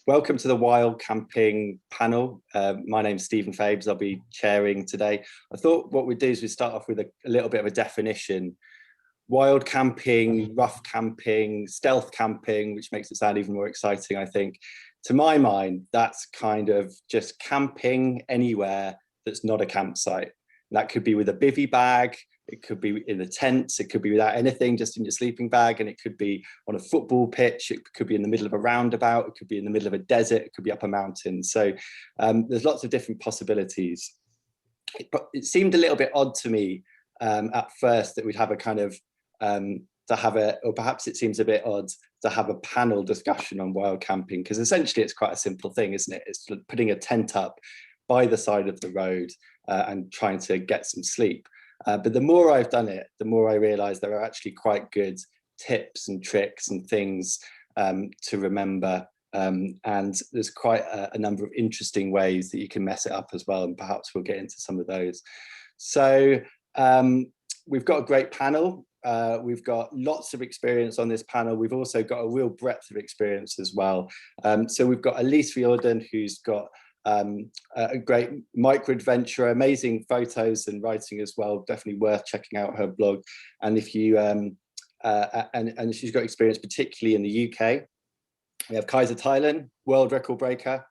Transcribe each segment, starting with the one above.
Welcome to the Wild Camping panel. My name's Stephen Fabes. I'll be chairing today. I thought what we'd do is we'd start off with a little bit of a definition. Wild camping, rough camping, stealth camping, which makes it sound even more exciting, I think. To my mind, that's kind of just camping anywhere that's not a campsite. And that could be with a bivvy bag, it could be in a tent, it could be without anything, just in your sleeping bag, and it could be on a football pitch, it could be in the middle of a roundabout, it could be in the middle of a desert, it could be up a mountain. So there's lots of different possibilities. It seemed a little bit odd to me at first that we'd have a kind of, or perhaps it seems a bit odd to have a panel discussion on wild camping, because essentially it's quite a simple thing, isn't it? It's putting a tent up by the side of the road and trying to get some sleep. But the more I've done it, the more I realize there are actually quite good tips and tricks and things to remember. And there's quite a number of interesting ways that you can mess it up as well. And perhaps we'll get into some of those. So we've got a great panel. We've got lots of experience on this panel. We've also got a real breadth of experience as well. So we've got Elise Riordan, who's got a great micro adventurer, amazing photos and writing as well, definitely worth checking out her blog. And if you and she's got experience particularly in the UK. We have Kajsa, world record breaker,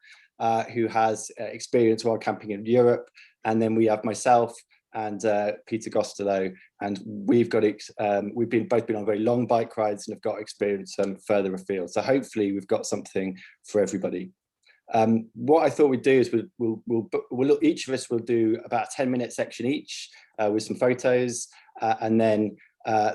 who has experience wild camping in Europe. And then we have myself and Peter Gostelow, and we've both been on very long bike rides and have got experience further afield. So hopefully we've got something for everybody. What I thought we'd do is each of us will do about a 10-minute section each with some photos and then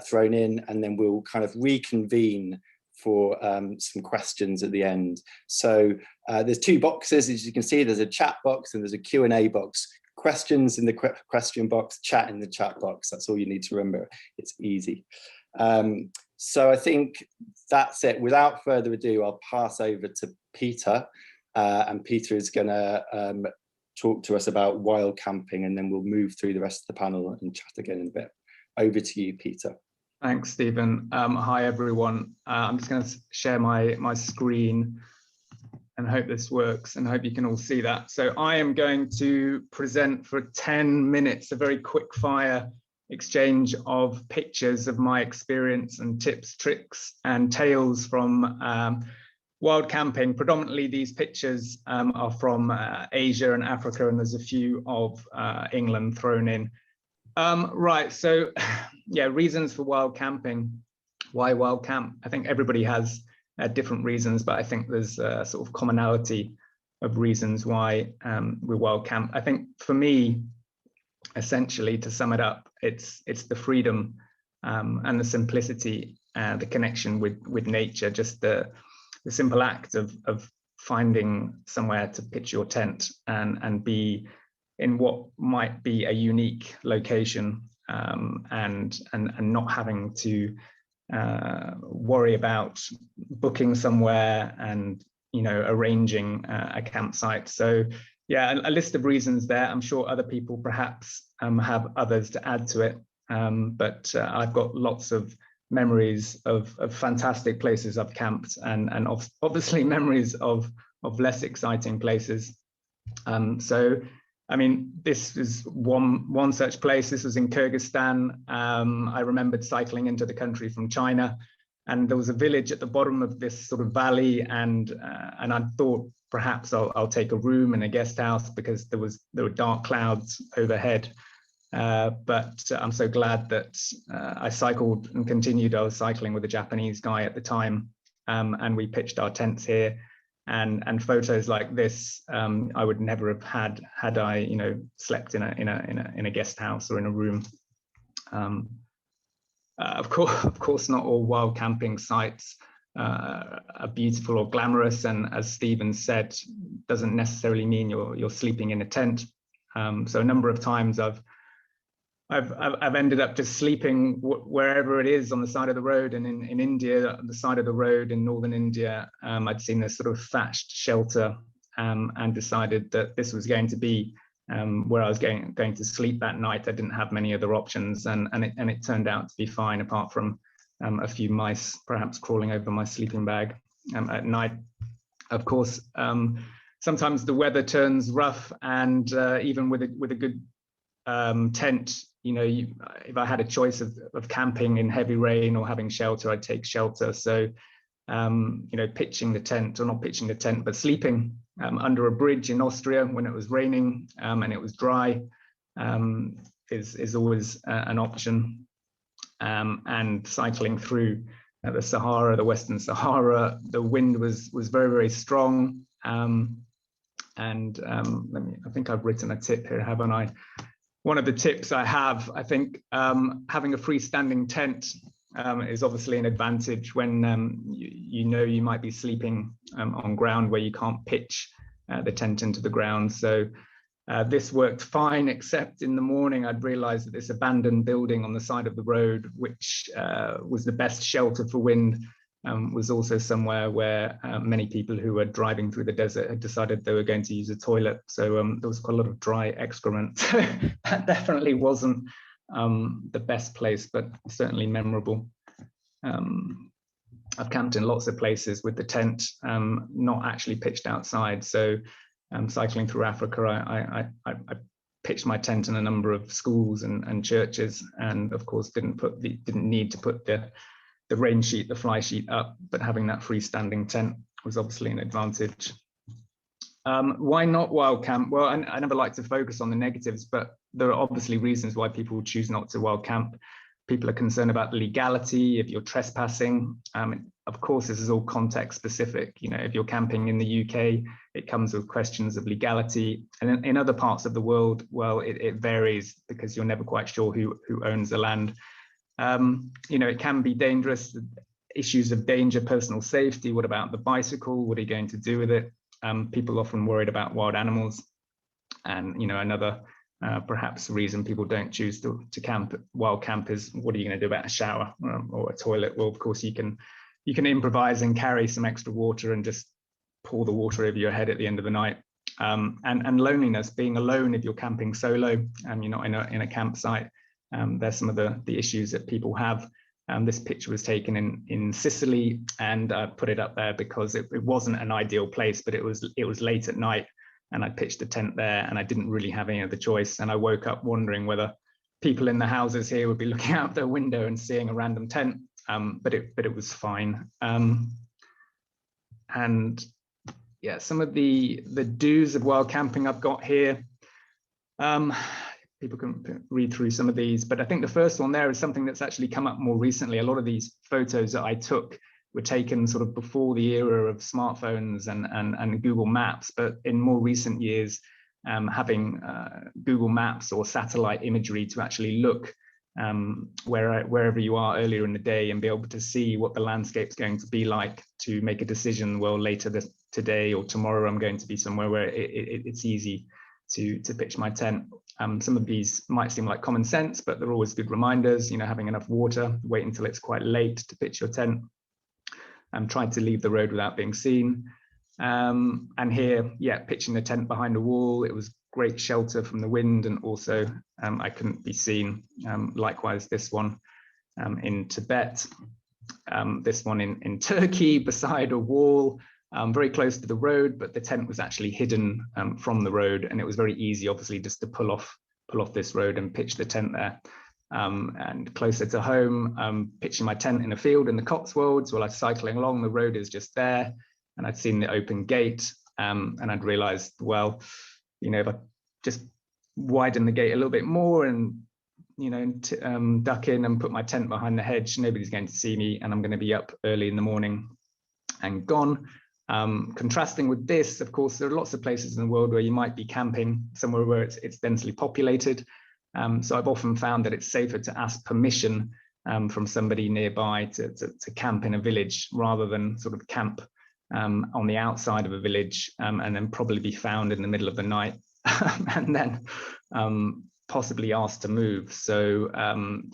thrown in, and then we'll kind of reconvene for some questions at the end. So there's two boxes, as you can see. There's a chat box and there's a Q&A box. Questions in the question box, chat in the chat box. That's all you need to remember. It's easy. So I think that's it. Without further ado, I'll pass over to Peter. And Peter is going to talk to us about wild camping, and then we'll move through the rest of the panel and chat again in a bit. Over to you, Peter. Thanks, Stephen. Hi, everyone. I'm just going to share my screen and hope this works, and hope you can all see that. So I am going to present for 10 minutes a very quick fire exchange of pictures of my experience and tips, tricks, and tales from wild camping. Predominantly these pictures are from Asia and Africa, and there's a few of England thrown in. Right, so yeah, reasons for wild camping. Why wild camp? I think everybody has different reasons, but I think there's a sort of commonality of reasons why we wild camp. I think for me, essentially, to sum it up, it's the freedom and the simplicity, the connection with nature, just the simple act of finding somewhere to pitch your tent and be in what might be a unique location, and not having to worry about booking somewhere and arranging a campsite. So yeah, a list of reasons there. I'm sure other people perhaps have others to add to it, but I've got lots of memories of fantastic places I've camped, and obviously memories of less exciting places. So I mean, this is one such place. This was in Kyrgyzstan. I remembered cycling into the country from China, and there was a village at the bottom of this sort of valley, and I thought perhaps I'll take a room in a guest house because there were dark clouds overhead. But I'm so glad that I cycled and continued. I was cycling with a Japanese guy at the time, and we pitched our tents here. And photos like this, I would never have had I, slept in a guest house or in a room. Of course, not all wild camping sites are beautiful or glamorous, and as Stephen said, doesn't necessarily mean you're sleeping in a tent. So a number of times I've ended up just sleeping wherever it is on the side of the road. And in India, on the side of the road in northern India, I'd seen this sort of thatched shelter and decided that this was going to be where I was going to sleep that night. I didn't have many other options, and it turned out to be fine, apart from a few mice perhaps crawling over my sleeping bag at night. Of course, sometimes the weather turns rough, and even with a good tent, you know, if I had a choice of camping in heavy rain or having shelter, I'd take shelter. So, you know, pitching the tent, or not pitching the tent, but sleeping under a bridge in Austria when it was raining and it was dry is always an option. And cycling through the Sahara, the Western Sahara, the wind was very, very strong. I think I've written a tip here, haven't I? One of the tips I have, I think, having a freestanding tent is obviously an advantage when you know you might be sleeping on ground where you can't pitch the tent into the ground. So this worked fine, except in the morning I'd realized that this abandoned building on the side of the road, which was the best shelter for wind, was also somewhere where many people who were driving through the desert had decided they were going to use a toilet. So there was quite a lot of dry excrement. That definitely wasn't the best place, but certainly memorable. I've camped in lots of places with the tent not actually pitched outside. So cycling through Africa, I pitched my tent in a number of schools and churches, and of course didn't need to put the rain sheet, the fly sheet up, but having that freestanding tent was obviously an advantage. Why not wild camp? Well, I never like to focus on the negatives, but there are obviously reasons why people choose not to wild camp. People are concerned about the legality if you're trespassing. Of course, this is all context specific. You know, if you're camping in the UK, it comes with questions of legality. And in other parts of the world, well, it varies because you're never quite sure who owns the land. You know, it can be dangerous. Issues of danger, personal safety. What about the bicycle? What are you going to do with it? People often worried about wild animals. And, you know, another perhaps reason people don't choose to camp, wild camp, is what are you going to do about a shower or a toilet? Well, of course, you can improvise and carry some extra water and just pour the water over your head at the end of the night. And loneliness, being alone if you're camping solo and you're not in a campsite. There's some of the issues that people have. This picture was taken in Sicily, and I put it up there because it wasn't an ideal place, but it was late at night, and I pitched a tent there, and I didn't really have any other choice. And I woke up wondering whether people in the houses here would be looking out their window and seeing a random tent, but it was fine. And yeah, some of the do's of wild camping I've got here. People can read through some of these, but I think the first one there is something that's actually come up more recently. A lot of these photos that I took were taken sort of before the era of smartphones and Google Maps, but in more recent years, having Google Maps or satellite imagery to actually look wherever you are earlier in the day and be able to see what the landscape's going to be like to make a decision. Well, later today or tomorrow, I'm going to be somewhere where it's easy to pitch my tent. Some of these might seem like common sense, but they're always good reminders. You know, having enough water, wait until it's quite late to pitch your tent, trying to leave the road without being seen. And here, yeah, pitching the tent behind a wall. It was great shelter from the wind, and also I couldn't be seen. Likewise, this one in Tibet, this one in Turkey beside a wall. Very close to the road, but the tent was actually hidden from the road, and it was very easy, obviously, just to pull off this road and pitch the tent there. And closer to home, pitching my tent in a field in the Cotswolds while I was cycling along. The road is just there, and I'd seen the open gate, and I'd realised, well, you know, if I just widen the gate a little bit more and, you know, duck in and put my tent behind the hedge, nobody's going to see me, and I'm going to be up early in the morning and gone. Contrasting with this, of course, there are lots of places in the world where you might be camping somewhere where it's densely populated. So I've often found that it's safer to ask permission from somebody nearby to camp in a village, rather than sort of camp on the outside of a village and then probably be found in the middle of the night and then possibly asked to move. So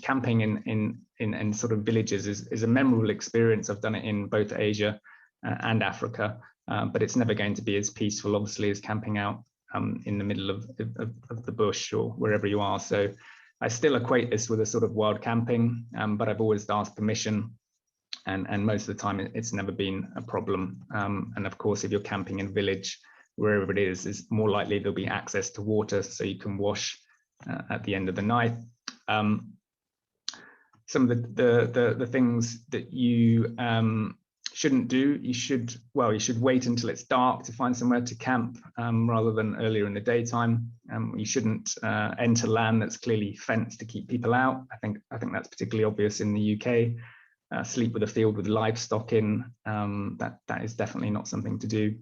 camping in sort of villages is a memorable experience. I've done it in both Asia and Africa, but it's never going to be as peaceful, obviously, as camping out in the middle of the bush or wherever you are. So I still equate this with a sort of wild camping, but I've always asked permission. and most of the time it's never been a problem. And of course, if you're camping in a village, wherever it is more likely there'll be access to water, so you can wash at the end of the night. Some of the things that you shouldn't do, you should wait until it's dark to find somewhere to camp, rather than earlier in the daytime. You shouldn't enter land that's clearly fenced to keep people out. I think that's particularly obvious in the UK. Sleep with a field with livestock in, that is definitely not something to do.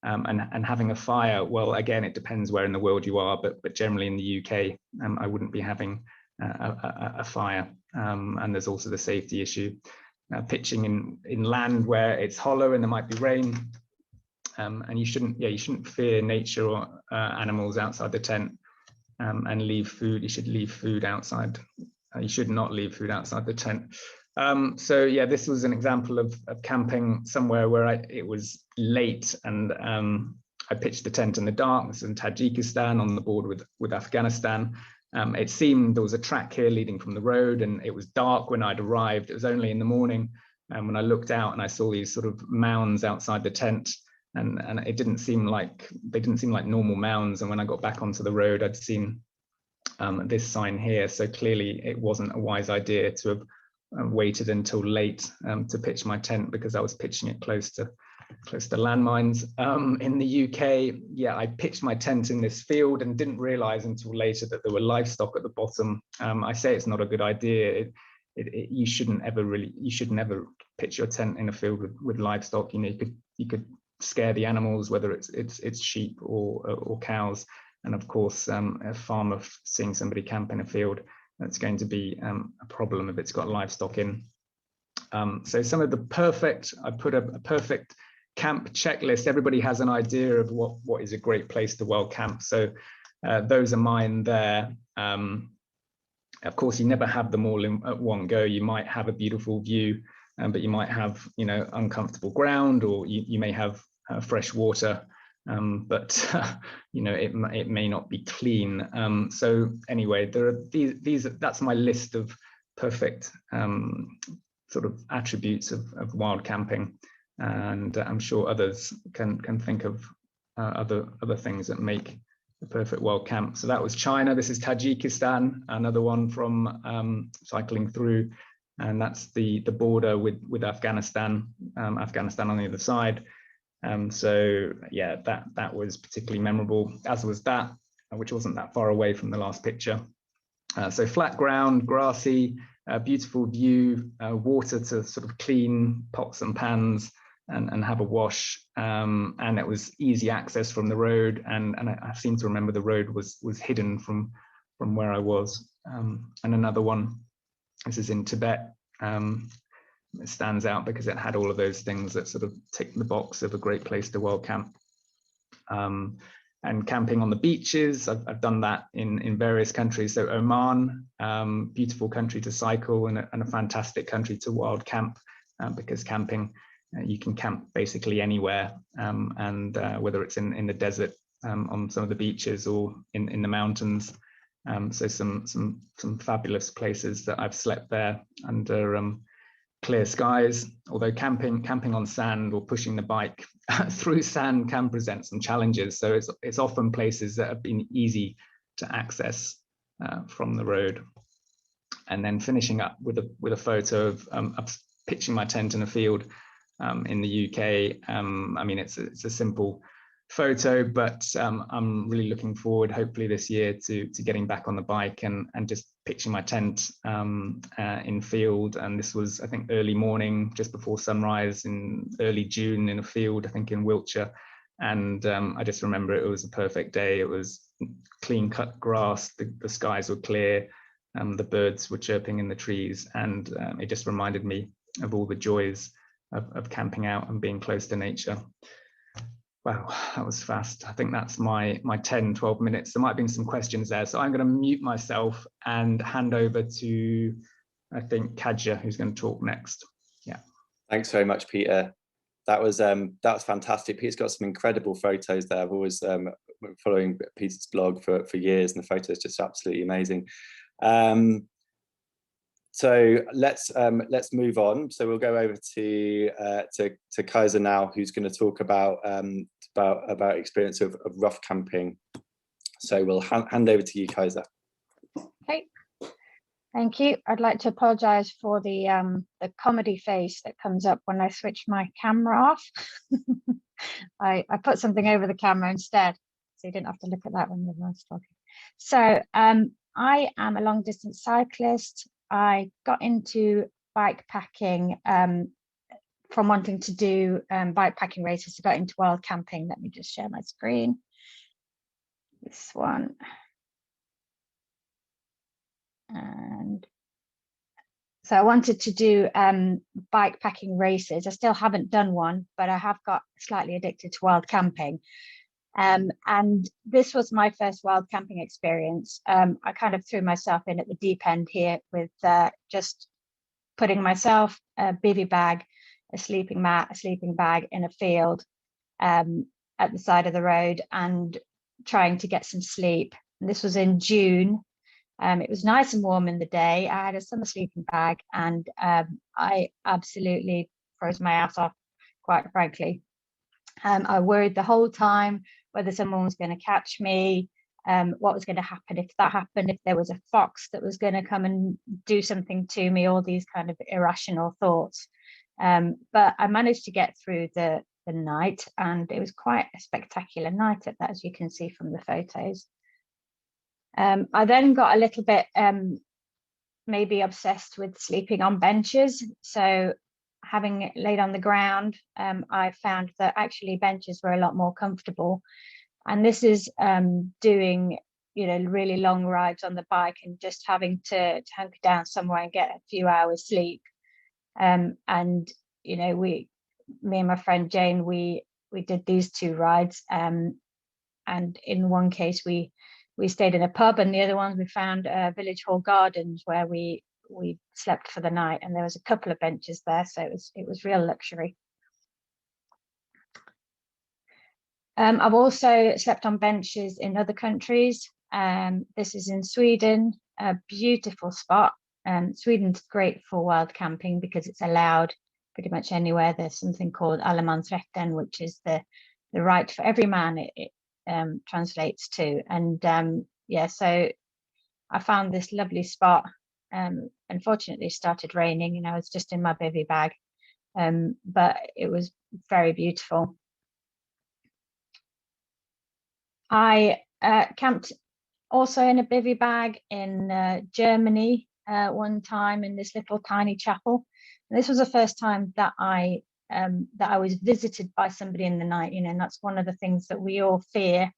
And having a fire, well, again, it depends where in the world you are, but generally in the UK, I wouldn't be having a fire. And there's also the safety issue. Pitching in land where it's hollow and there might be rain, and you shouldn't fear nature or animals outside the tent, and leave food. You should leave food outside. You should not leave food outside the tent. So yeah, this was an example of camping somewhere where it was late, and I pitched the tent in the dark. This is in Tajikistan, on the border with Afghanistan. It seemed there was a track here leading from the road, and it was dark when I'd arrived. It was only in the morning when I looked out and I saw these sort of mounds outside the tent, and they didn't seem like normal mounds. And when I got back onto the road, I'd seen this sign here. So clearly it wasn't a wise idea to have waited until late to pitch my tent, because I was pitching it close to landmines. In the UK, yeah, I pitched my tent in this field and didn't realize until later that there were livestock at the bottom. I say it's not a good idea. You should never pitch your tent in a field with livestock. You know, you could scare the animals, whether it's sheep or cows. And of course, a farmer seeing somebody camp in a field, that's going to be a problem if it's got livestock in. So some of I put a perfect camp checklist. Everybody has an idea of what is a great place to wild camp. So those are mine there. Of course, you never have them all at one go. You might have a beautiful view, but you might have, uncomfortable ground, or you may have fresh water. But it may not be clean. So anyway, there are these. That's my list of perfect sort of attributes of wild camping, and I'm sure others can think of other things that make the perfect wild camp. So that was China. This is Tajikistan, another one from cycling through, and that's the border with Afghanistan. Afghanistan on the other side. So yeah, that was particularly memorable, as was that, which wasn't that far away from the last picture. So flat ground, grassy, beautiful view, water to sort of clean pots and pans and have a wash, and it was easy access from the road, and I seem to remember the road was hidden from where I was. And another one, this is in Tibet. It stands out because it had all of those things that sort of tick the box of a great place to wild camp. And camping on the beaches, I've done that in various countries. So Oman, beautiful country to cycle, and a fantastic country to wild camp, because camping, you can camp basically anywhere, and whether it's in the desert, on some of the beaches, or in the mountains. So some fabulous places that I've slept there under clear skies, although camping on sand or pushing the bike through sand can present some challenges. So it's often places that have been easy to access from the road. And then finishing up with a photo of pitching my tent in a field in the UK. I mean, it's a simple photo, but I'm really looking forward, hopefully this year, to getting back on the bike and just pitching my tent in field. And this was, I think, early morning, just before sunrise in early June, in a field, I think in Wiltshire. And I just remember it was a perfect day. It was clean cut grass, the skies were clear, the birds were chirping in the trees, and it just reminded me of all the joys of camping out and being close to nature. Wow, that was fast. I think that's my 10, 12 minutes. There might have been some questions there. So I'm going to mute myself and hand over to, I think, Kajsa, who's going to talk next. Yeah. Thanks very much, Peter. That was fantastic. Peter's got some incredible photos there. I've always following Peter's blog for years, and the photos just absolutely amazing. So let's move on. So we'll go over to Kajsa now, who's going to talk about experience of rough camping. So we'll hand over to you, Kajsa. Okay, thank you. I'd like to apologise for the comedy face that comes up when I switch my camera off. I put something over the camera instead, so you didn't have to look at that when I was talking. So I am a long distance cyclist. I got into bike packing from wanting to do bike packing races. I got into wild camping. Let me just share my screen. This one. And so I wanted to do bike packing races. I still haven't done one, but I have got slightly addicted to wild camping. And this was my first wild camping experience. I kind of threw myself in at the deep end here with just putting myself, a bivy bag, a sleeping mat, a sleeping bag in a field at the side of the road and trying to get some sleep. And this was in June. It was nice and warm in the day. I had a summer sleeping bag and I absolutely froze my ass off, quite frankly. I worried the whole time whether someone was going to catch me, what was going to happen if that happened, if there was a fox that was going to come and do something to me, all these kind of irrational thoughts. But I managed to get through the night, and it was quite a spectacular night at that, as you can see from the photos. I then got a little bit maybe obsessed with sleeping on benches. So having laid on the ground, I found that actually benches were a lot more comfortable. And this is doing, really long rides on the bike and just having to hunker down somewhere and get a few hours sleep. And, me and my friend Jane, we did these 2 rides. And in one case, we stayed in a pub, and the other one we found Village Hall Gardens where we slept for the night, and there was a couple of benches there, so it was real luxury. I've also slept on benches in other countries. This is in Sweden, a beautiful spot. Sweden's great for wild camping because it's allowed pretty much anywhere. There's something called allemansrätten, which is the right for every man, it translates to. And so I found this lovely spot. Unfortunately, it started raining and I was just in my bivy bag, but it was very beautiful. I camped also in a bivy bag in Germany one time in this little tiny chapel. And this was the first time that I was visited by somebody in the night, and that's one of the things that we all fear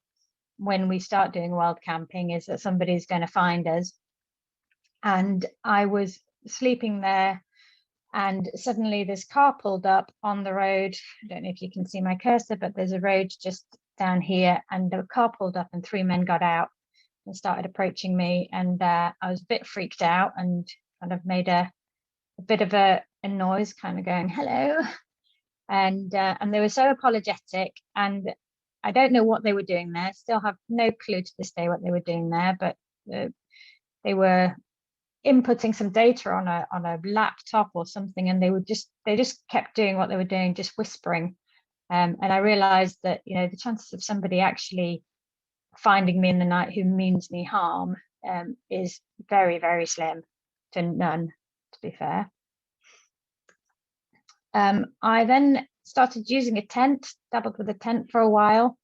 when we start doing wild camping, is that somebody's going to find us. And I was sleeping there, and suddenly this car pulled up on the road. I don't know if you can see my cursor, but there's a road just down here, and the car pulled up and 3 men got out and started approaching me. And I was a bit freaked out and kind of made a bit of a noise, kind of going, hello. And they were so apologetic, and I don't know what they were doing there. Still have no clue to this day what they were doing there, but they were inputting some data on a laptop or something, and they just kept doing what they were doing, just whispering. And I realized that the chances of somebody actually finding me in the night who means me harm is very, very slim to none, to be fair. I then started using a tent, dabbled with a tent for a while.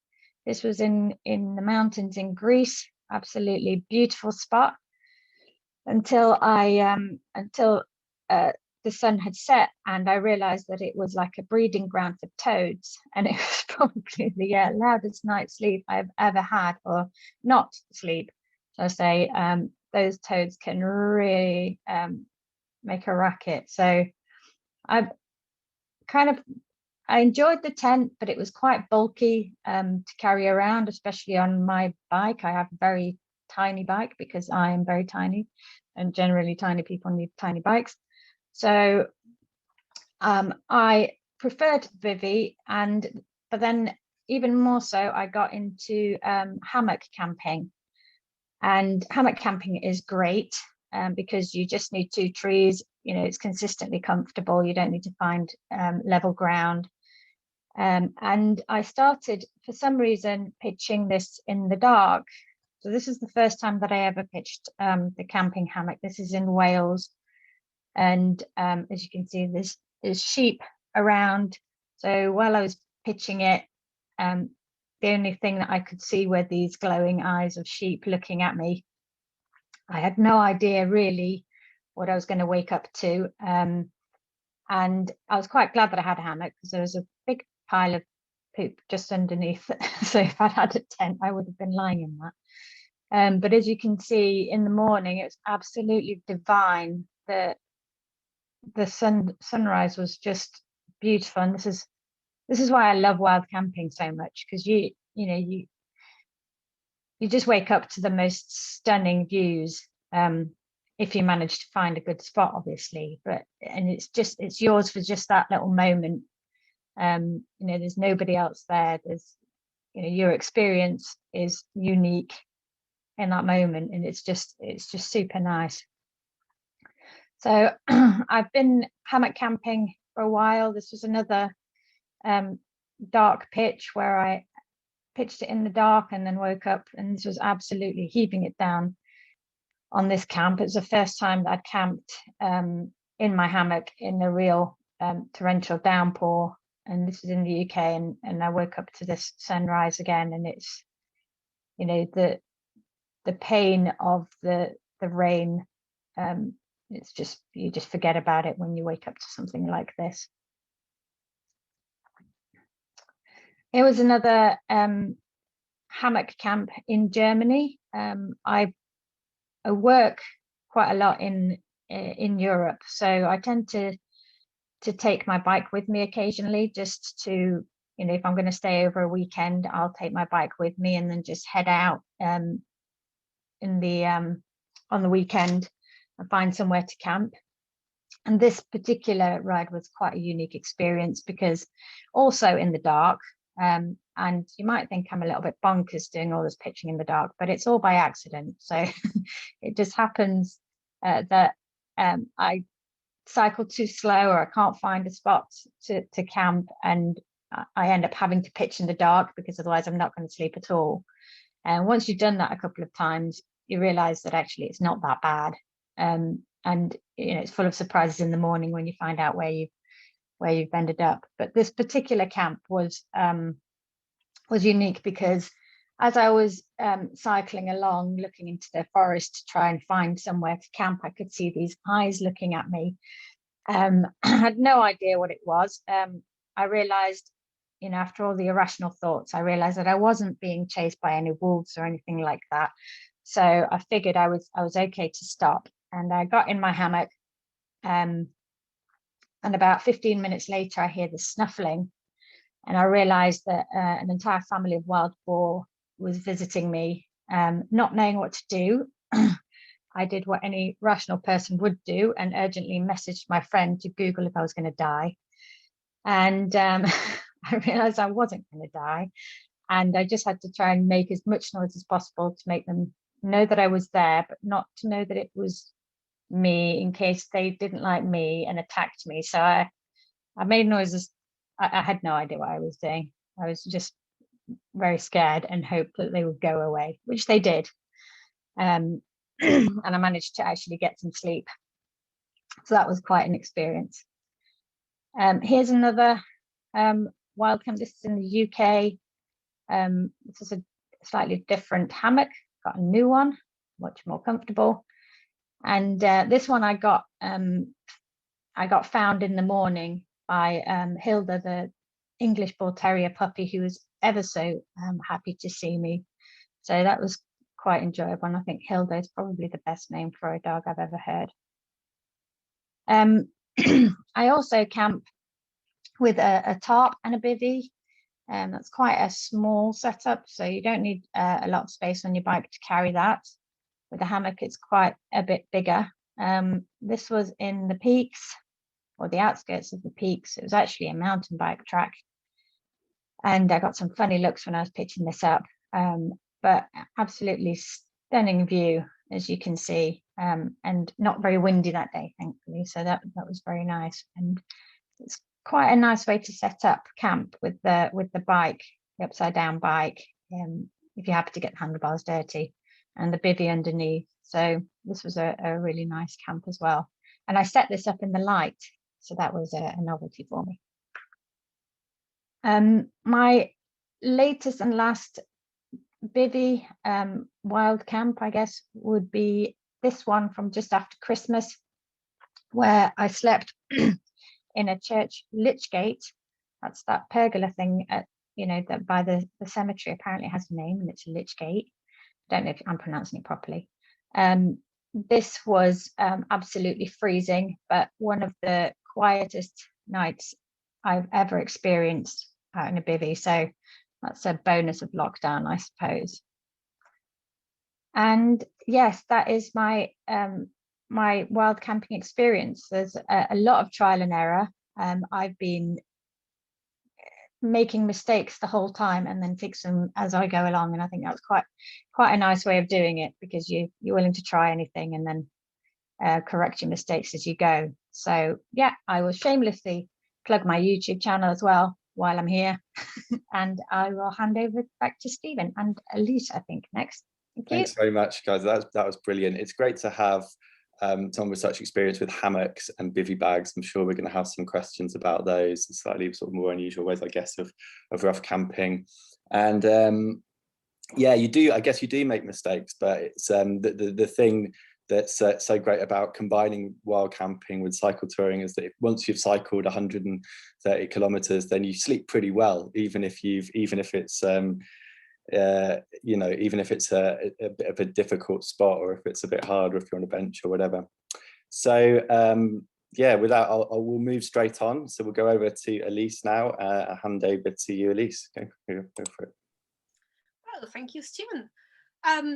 This was in the mountains in Greece, absolutely beautiful spot, until the sun had set, and I realized that it was like a breeding ground for toads, and it was probably the loudest night's sleep I've ever had, or not sleep, so I say. Those toads can really make a racket. So I enjoyed the tent, but it was quite bulky to carry around, especially on my bike. I have a very tiny bike because I am very tiny, and generally tiny people need tiny bikes. So I preferred bivy, but then even more so, I got into hammock camping. And hammock camping is great. because you just need 2 trees. You know, it's consistently comfortable. You don't need to find level ground. And I started, for some reason, pitching this in the dark. So this is the first time that I ever pitched the camping hammock. This is in Wales. And as you can see, there's sheep around. So while I was pitching it, the only thing that I could see were these glowing eyes of sheep looking at me. I had no idea really what I was going to wake up to. And I was quite glad that I had a hammock, because there was a big pile of poop just underneath. So if I'd had a tent, I would have been lying in that. But as you can see, in the morning, it was absolutely divine. The sunrise was just beautiful. And this is why I love wild camping so much, because you just wake up to the most stunning views, if you manage to find a good spot, obviously. And it's yours for just that little moment. There's nobody else there. Your experience is unique in that moment, and it's just super nice. So I've been hammock camping for a while. This was another dark pitch where I pitched it in the dark and then woke up, and this was absolutely heaving it down on this camp. It was the first time that I'd camped in my hammock in a real torrential downpour, and this is in the UK, and I woke up to this sunrise again, and it's, the pain of the rain, it's just, you just forget about it when you wake up to something like this. It was another hammock camp in Germany. I work quite a lot in Europe, so I tend to take my bike with me occasionally, just to, if I'm going to stay over a weekend, I'll take my bike with me and then just head out on the weekend and find somewhere to camp. And this particular ride was quite a unique experience, because also in the dark, and you might think I'm a little bit bonkers doing all this pitching in the dark, but it's all by accident. So it just happens that I cycle too slow, or I can't find a spot to camp, and I end up having to pitch in the dark, because otherwise I'm not going to sleep at all. And once you've done that a couple of times, you realize that actually it's not that bad. And it's full of surprises in the morning when you find out where you've ended up. But this particular camp was unique, because as I was cycling along, looking into the forest to try and find somewhere to camp, I could see these eyes looking at me. I had no idea what it was. I realized, after all the irrational thoughts, I realized that I wasn't being chased by any wolves or anything like that. So I figured I was okay to stop, and I got in my hammock. And about 15 minutes later, I hear the snuffling, and I realized that an entire family of wild boar was visiting me. Not knowing what to do, I did what any rational person would do, and urgently messaged my friend to Google if I was going to die. And I realized I wasn't going to die, and I just had to try and make as much noise as possible to make them know that I was there, but not to know that it was me, in case they didn't like me and attacked me. So I made noises. I had no idea what I was doing. I was just very scared and hoped that they would go away, which they did. And I managed to actually get some sleep. So that was quite an experience. Here's another wild camp. This is in the UK. This is a slightly different hammock. Got a new one, much more comfortable. And this one I got found in the morning by Hilda, the English Bull Terrier puppy, who was ever so happy to see me. So that was quite enjoyable. And I think Hilda is probably the best name for a dog I've ever heard. I also camp with a tarp and a bivvy. That's quite a small setup, so you don't need a lot of space on your bike to carry that. With a hammock, it's quite a bit bigger. This was in the peaks, or the outskirts of the peaks. It was actually a mountain bike track, and I got some funny looks when I was pitching this up, but absolutely stunning view. as you can see, and not very windy that day, thankfully. So that was very nice, and it's quite a nice way to set up camp with the bike, the upside down bike, if you happen to get the handlebars dirty, and the bivvy underneath. So this was a really nice camp as well. And I set this up in the light, so that was a novelty for me. My latest and last bivvy wild camp, I guess, would be this one from just after Christmas, where I slept in a church lich gate. That's that pergola thing at, that by the cemetery. Apparently it has a name, and it's a lich gate. I don't know if I'm pronouncing it properly. This was absolutely freezing, but one of the quietest nights I've ever experienced out in a bivvy. So that's a bonus of lockdown, I suppose. And yes, that is my my wild camping experience. There's a lot of trial and error. I've been making mistakes the whole time and then fix them as I go along, and I think that was quite a nice way of doing it, because you're willing to try anything and then correct your mistakes as you go. So yeah, I will shamelessly plug my YouTube channel as well while I'm here. And I will hand over back to Stephen and Elise, I think, next. Thank you. Thanks very much, guys. That was brilliant. It's great to have someone with such experience with hammocks and bivvy bags. I'm sure we're going to have some questions about those, slightly sort of more unusual ways, I guess, of rough camping. And yeah, I guess you do make mistakes, but it's the thing that's so great about combining wild camping with cycle touring is that once you've cycled 130 kilometers, then you sleep pretty well, even if it's even if it's a bit of a difficult spot, or if it's a bit hard, or if you're on a bench or whatever. So yeah, with that, we'll move straight on. So we'll go over to Elise now. I'll hand over to you, Elise. Go for it. Well, thank you, Stephen.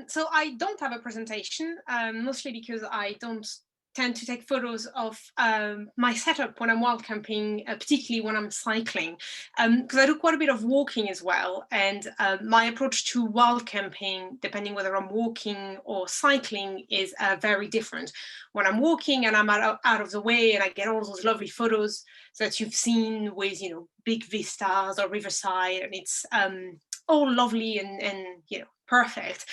So I don't have a presentation, mostly because I don't tend to take photos of my setup when I'm wild camping, particularly when I'm cycling, because I do quite a bit of walking as well. And my approach to wild camping, depending whether I'm walking or cycling, is very different. When I'm walking and I'm out of the way, and I get all those lovely photos that you've seen with, big vistas or riverside, and it's all lovely and perfect.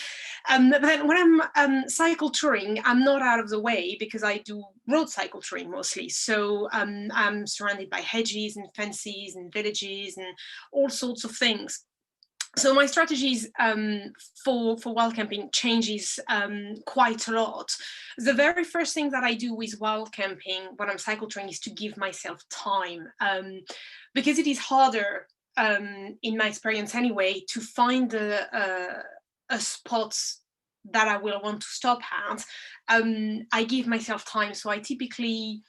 But then when I'm cycle touring, I'm not out of the way, because I do road cycle touring mostly. So I'm surrounded by hedges and fences and villages and all sorts of things. So my strategies for wild camping changes quite a lot. The very first thing that I do with wild camping when I'm cycle touring is to give myself time, because it is harder, in my experience anyway, to find a spot that I will want to stop at. I give myself time, so I typically,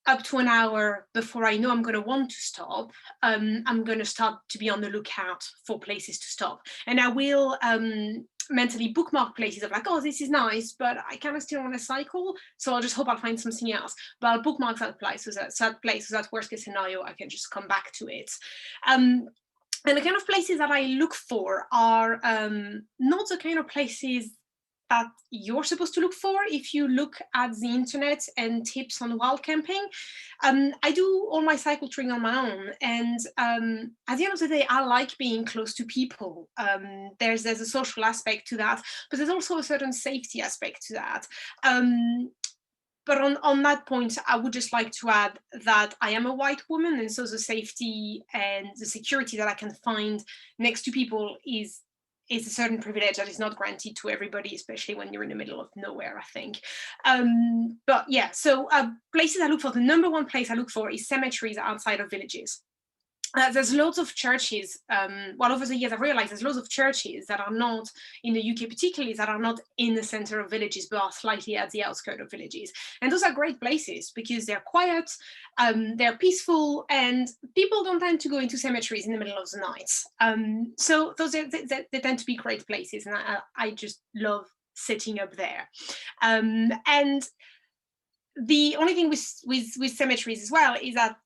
up to an hour before I know I'm going to want to stop, I'm going to start to be on the lookout for places to stop. And I will mentally bookmark places of like, oh, this is nice, but I kind of still want to cycle, so I'll just hope I'll find something else. But I'll bookmark that place, so that worst case scenario, I can just come back to it. And the kind of places that I look for are not the kind of places that you're supposed to look for if you look at the internet and tips on wild camping. I do all my cycle touring on my own, and at the end of the day, I like being close to people. There's a social aspect to that, but there's also a certain safety aspect to that. But on that point, I would just like to add that I am a white woman, and so the safety and the security that I can find next to people is a certain privilege that is not granted to everybody, especially when you're in the middle of nowhere, I think. But yeah, so places I look for, the number one place I look for is cemeteries outside of villages. There's loads of churches, well, over the years I've realized there's loads of churches that are not, in the UK particularly, that are not in the center of villages, but are slightly at the outskirts of villages. And those are great places because they're quiet, they're peaceful, and people don't tend to go into cemeteries in the middle of the night. So those they tend to be great places, and I just love sitting up there. And the only thing with cemeteries as well is that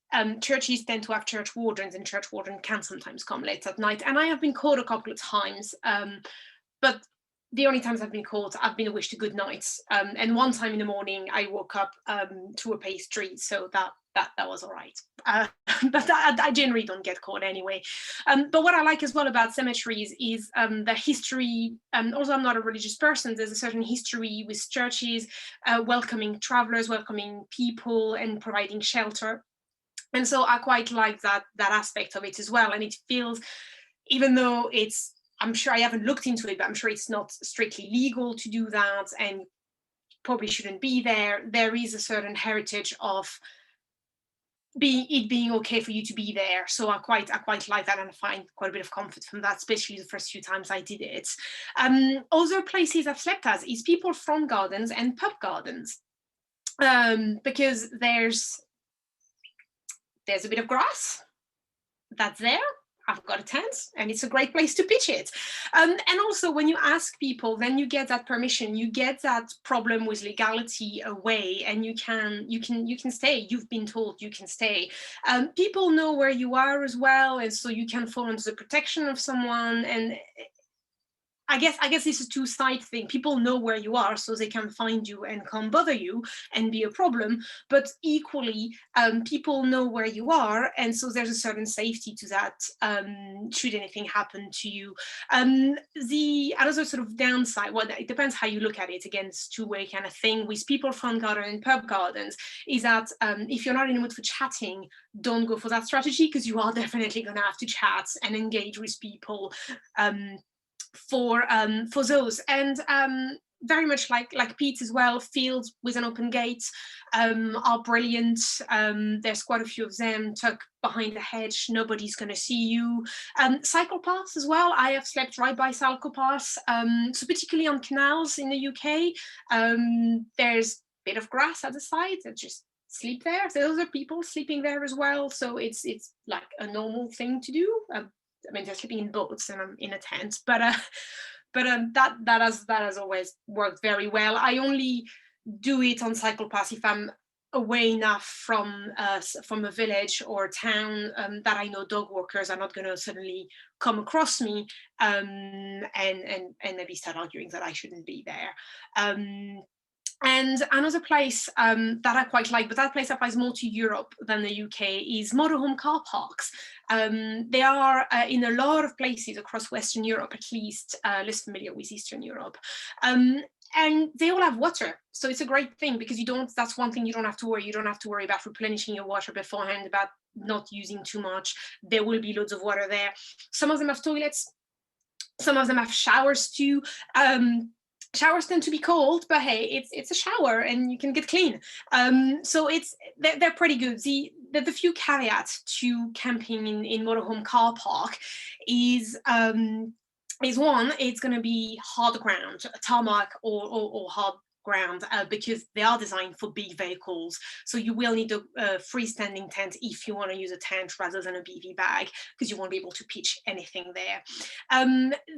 churches tend to have church wardens, and church warden can sometimes come late at night. And I have been caught a couple of times, but the only times I've been caught, I've been wished a good night. And one time in the morning, I woke up to a pastry, so that was all right. But I generally don't get caught anyway. But what I like as well about cemeteries is the history. Although I'm not a religious person, there's a certain history with churches welcoming travelers, welcoming people, and providing shelter. And so I quite like that aspect of it as well. And it feels, even though I'm sure I haven't looked into it, but I'm sure it's not strictly legal to do that and probably shouldn't be there. There is a certain heritage of it being okay for you to be there. So I quite like that, and I find quite a bit of comfort from that, especially the first few times I did it. Other places I've slept at is people's front gardens and pub gardens, because there's a bit of grass that's there. I've got a tent, and it's a great place to pitch it. And also, when you ask people, then you get that permission, you get that problem with legality away, and you can stay. You've been told you can stay. People know where you are as well, and so you can fall under the protection of someone. And I guess it's a two-side thing. People know where you are, so they can find you and come bother you and be a problem. But equally, people know where you are, and so there's a certain safety to that. Should anything happen to you, another sort of downside. Well, it depends how you look at it. Again, it's two-way kind of thing with people front garden and pub gardens. Is that if you're not in the mood for chatting, don't go for that strategy, because you are definitely going to have to chat and engage with people. For those, and very much like Pete as well, fields with an open gate are brilliant. There's quite a few of them tucked behind a hedge. Nobody's going to see you. Cycle paths as well. I have slept right by cycle paths. So particularly on canals in the UK, there's a bit of grass at the side that just sleep there. Those are people sleeping there as well. So it's like a normal thing to do. I mean, they're sleeping in boats and I'm in a tent, but that has always worked very well. I only do it on cycle paths if I'm away enough from a village or a town that I know dog walkers are not going to suddenly come across me and maybe start arguing that I shouldn't be there. And another place that I quite like, but that place applies more to Europe than the UK, is motorhome car parks. They are in a lot of places across Western Europe, at least, less familiar with Eastern Europe. And they all have water. So it's a great thing, because that's one thing you don't have to worry. You don't have to worry about replenishing your water beforehand, about not using too much. There will be loads of water there. Some of them have toilets. Some of them have showers too. Showers tend to be cold, but hey, it's a shower and you can get clean. So they're pretty good. The few caveats to camping in motorhome car park is one, it's going to be hard ground, tarmac or hard ground, because they are designed for big vehicles. So you will need a freestanding tent if you want to use a tent rather than a BV bag, because you won't be able to pitch anything there.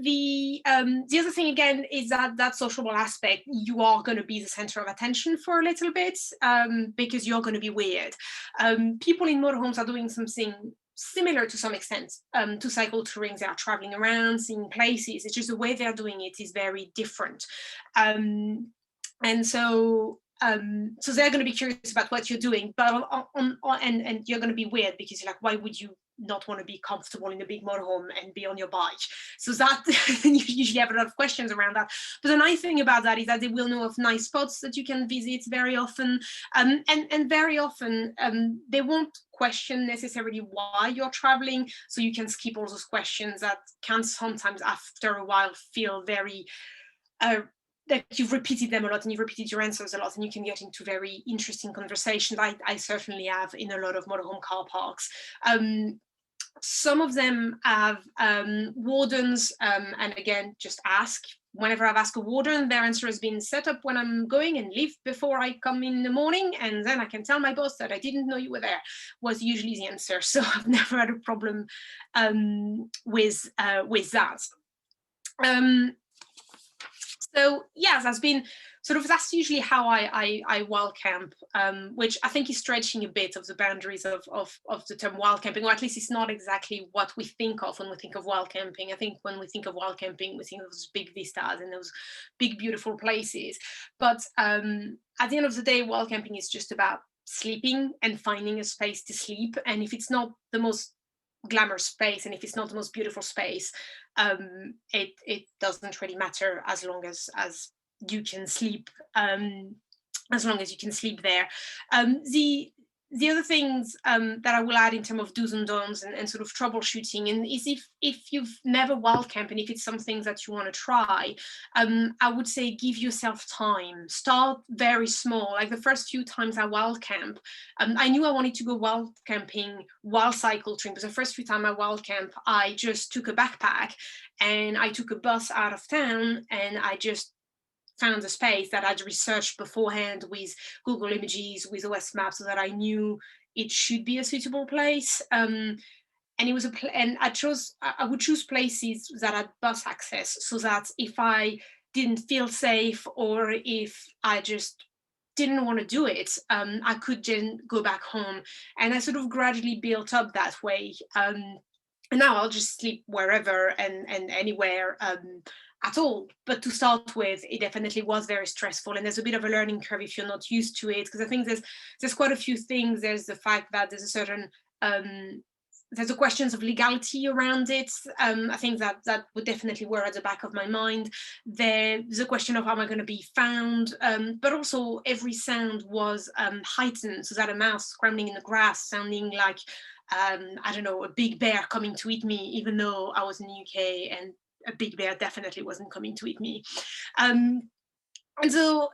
The other thing again is that sociable aspect. You are going to be the center of attention for a little bit, because you're going to be weird. People in motorhomes are doing something similar to some extent to cycle touring. They are traveling around, seeing places. It's just the way they're doing it is very different. And so they're going to be curious about what you're doing, but and you're going to be weird, because you're like, why would you not want to be comfortable in a big motorhome and be on your bike? So that you usually have a lot of questions around that. But the nice thing about that is that they will know of nice spots that you can visit very often, and very often they won't question necessarily why you're traveling, so you can skip all those questions that can sometimes after a while feel very that you've repeated them a lot and you've repeated your answers a lot, and you can get into very interesting conversations. I certainly have in a lot of motorhome car parks. Some of them have wardens, and again, just ask. Whenever I've asked a warden, their answer has been set up when I'm going and leave before I come in the morning, and then I can tell my boss that I didn't know you were there, was usually the answer. So I've never had a problem with that. So yeah, that's been sort of that's usually how I wild camp, which I think is stretching a bit of the boundaries of the term wild camping, or at least it's not exactly what we think of when we think of wild camping. I think when we think of wild camping, we think of those big vistas and those big, beautiful places. But at the end of the day, wild camping is just about sleeping and finding a space to sleep. And if it's not the most glamorous space, and if it's not the most beautiful space, it doesn't really matter as long as you can sleep, as long as you can sleep there. The other things that I will add in terms of do's and don'ts and sort of troubleshooting, and is if you've never wild camped and if it's something that you want to try, I would say give yourself time. Start very small. Like the first few times I wild camp, I knew I wanted to go wild camping while cycle touring, but the first few times I wild camp, I just took a backpack and I took a bus out of town and I just found a space that I'd researched beforehand with Google Images, with OS Maps, so that I knew it should be a suitable place. And it was and I would choose places that had bus access, so that if I didn't feel safe or if I just didn't want to do it, I could then go back home. And I sort of gradually built up that way. And now I'll just sleep wherever and anywhere at all. But to start with, it definitely was very stressful, and there's a bit of a learning curve if you're not used to it, because I think there's quite a few things. There's the fact that there's a certain there's the questions of legality around it. I think that would definitely were at the back of my mind. There's a question of how am I going to be found, but also every sound was heightened, so that a mouse scrambling in the grass sounding like I don't know, a big bear coming to eat me, even though I was in the UK and a big bear definitely wasn't coming to eat me. And so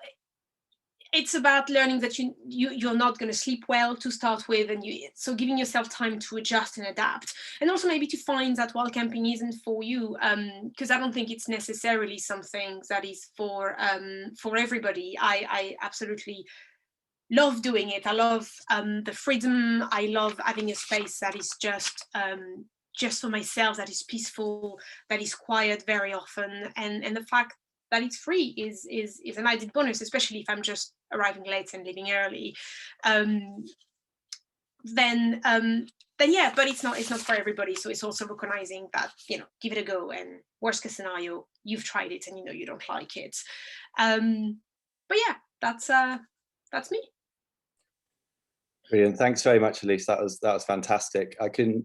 it's about learning that you're not going to sleep well to start with, and so giving yourself time to adjust and adapt, and also maybe to find that wild camping isn't for you, because I don't think it's necessarily something that is for everybody. I absolutely love doing it. I love the freedom. I love having a space that is just for myself, that is peaceful, that is quiet very often, and the fact that it's free is an added bonus, especially if I'm just arriving late and leaving early. Then yeah, but it's not for everybody. So it's also recognizing that, you know, give it a go, and worst case scenario, you've tried it and you know you don't like it. But yeah, that's me. Brilliant. Thanks very much, Elise. That was fantastic. I can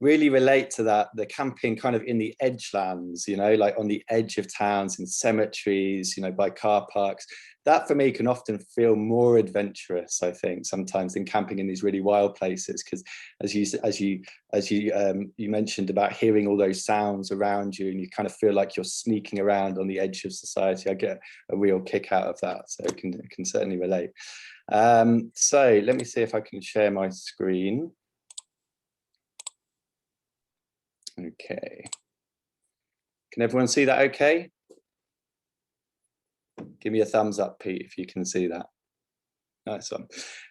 really relate to that, the camping kind of in the edgelands, you know, like on the edge of towns, in cemeteries, you know, by car parks. That for me can often feel more adventurous, I think, sometimes, than camping in these really wild places, because as you mentioned about hearing all those sounds around you, and you kind of feel like you're sneaking around on the edge of society. I get a real kick out of that, so I can certainly relate. So let me see if I can share my screen. Okay, can everyone see that okay? Give me a thumbs up, Pete, if you can see that. Nice one.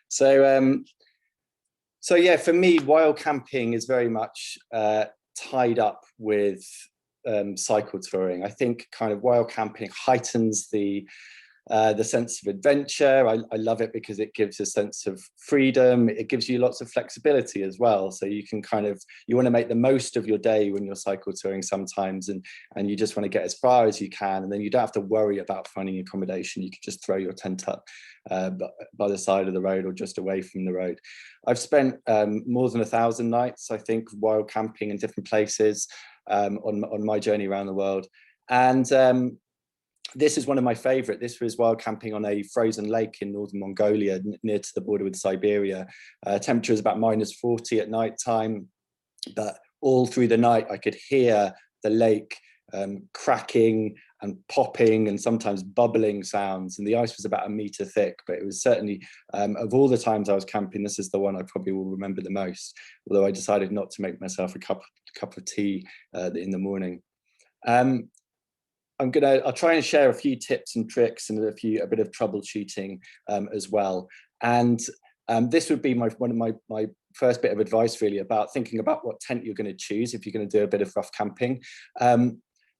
So so yeah, for me, wild camping is very much tied up with cycle touring. I think kind of wild camping heightens the sense of adventure. I love it because it gives a sense of freedom. It gives you lots of flexibility as well. So you can you want to make the most of your day when you're cycle touring sometimes, and you just want to get as far as you can, and then you don't have to worry about finding accommodation. You can just throw your tent up by the side of the road or just away from the road. I've spent more than 1,000 nights, I think, wild camping in different places on my journey around the world. And this is one of my favorite. This was wild camping on a frozen lake in northern Mongolia, near to the border with Siberia. Temperature is about -40 at night time, but all through the night I could hear the lake cracking and popping and sometimes bubbling sounds, and the ice was about 1 meter thick. But it was certainly, of all the times I was camping, this is the one I probably will remember the most, although I decided not to make myself a cup of tea in the morning. I'll try and share a few tips and tricks and a bit of troubleshooting as well. And this would be one of my first bit of advice, really, about thinking about what tent you're going to choose if you're going to do a bit of rough camping.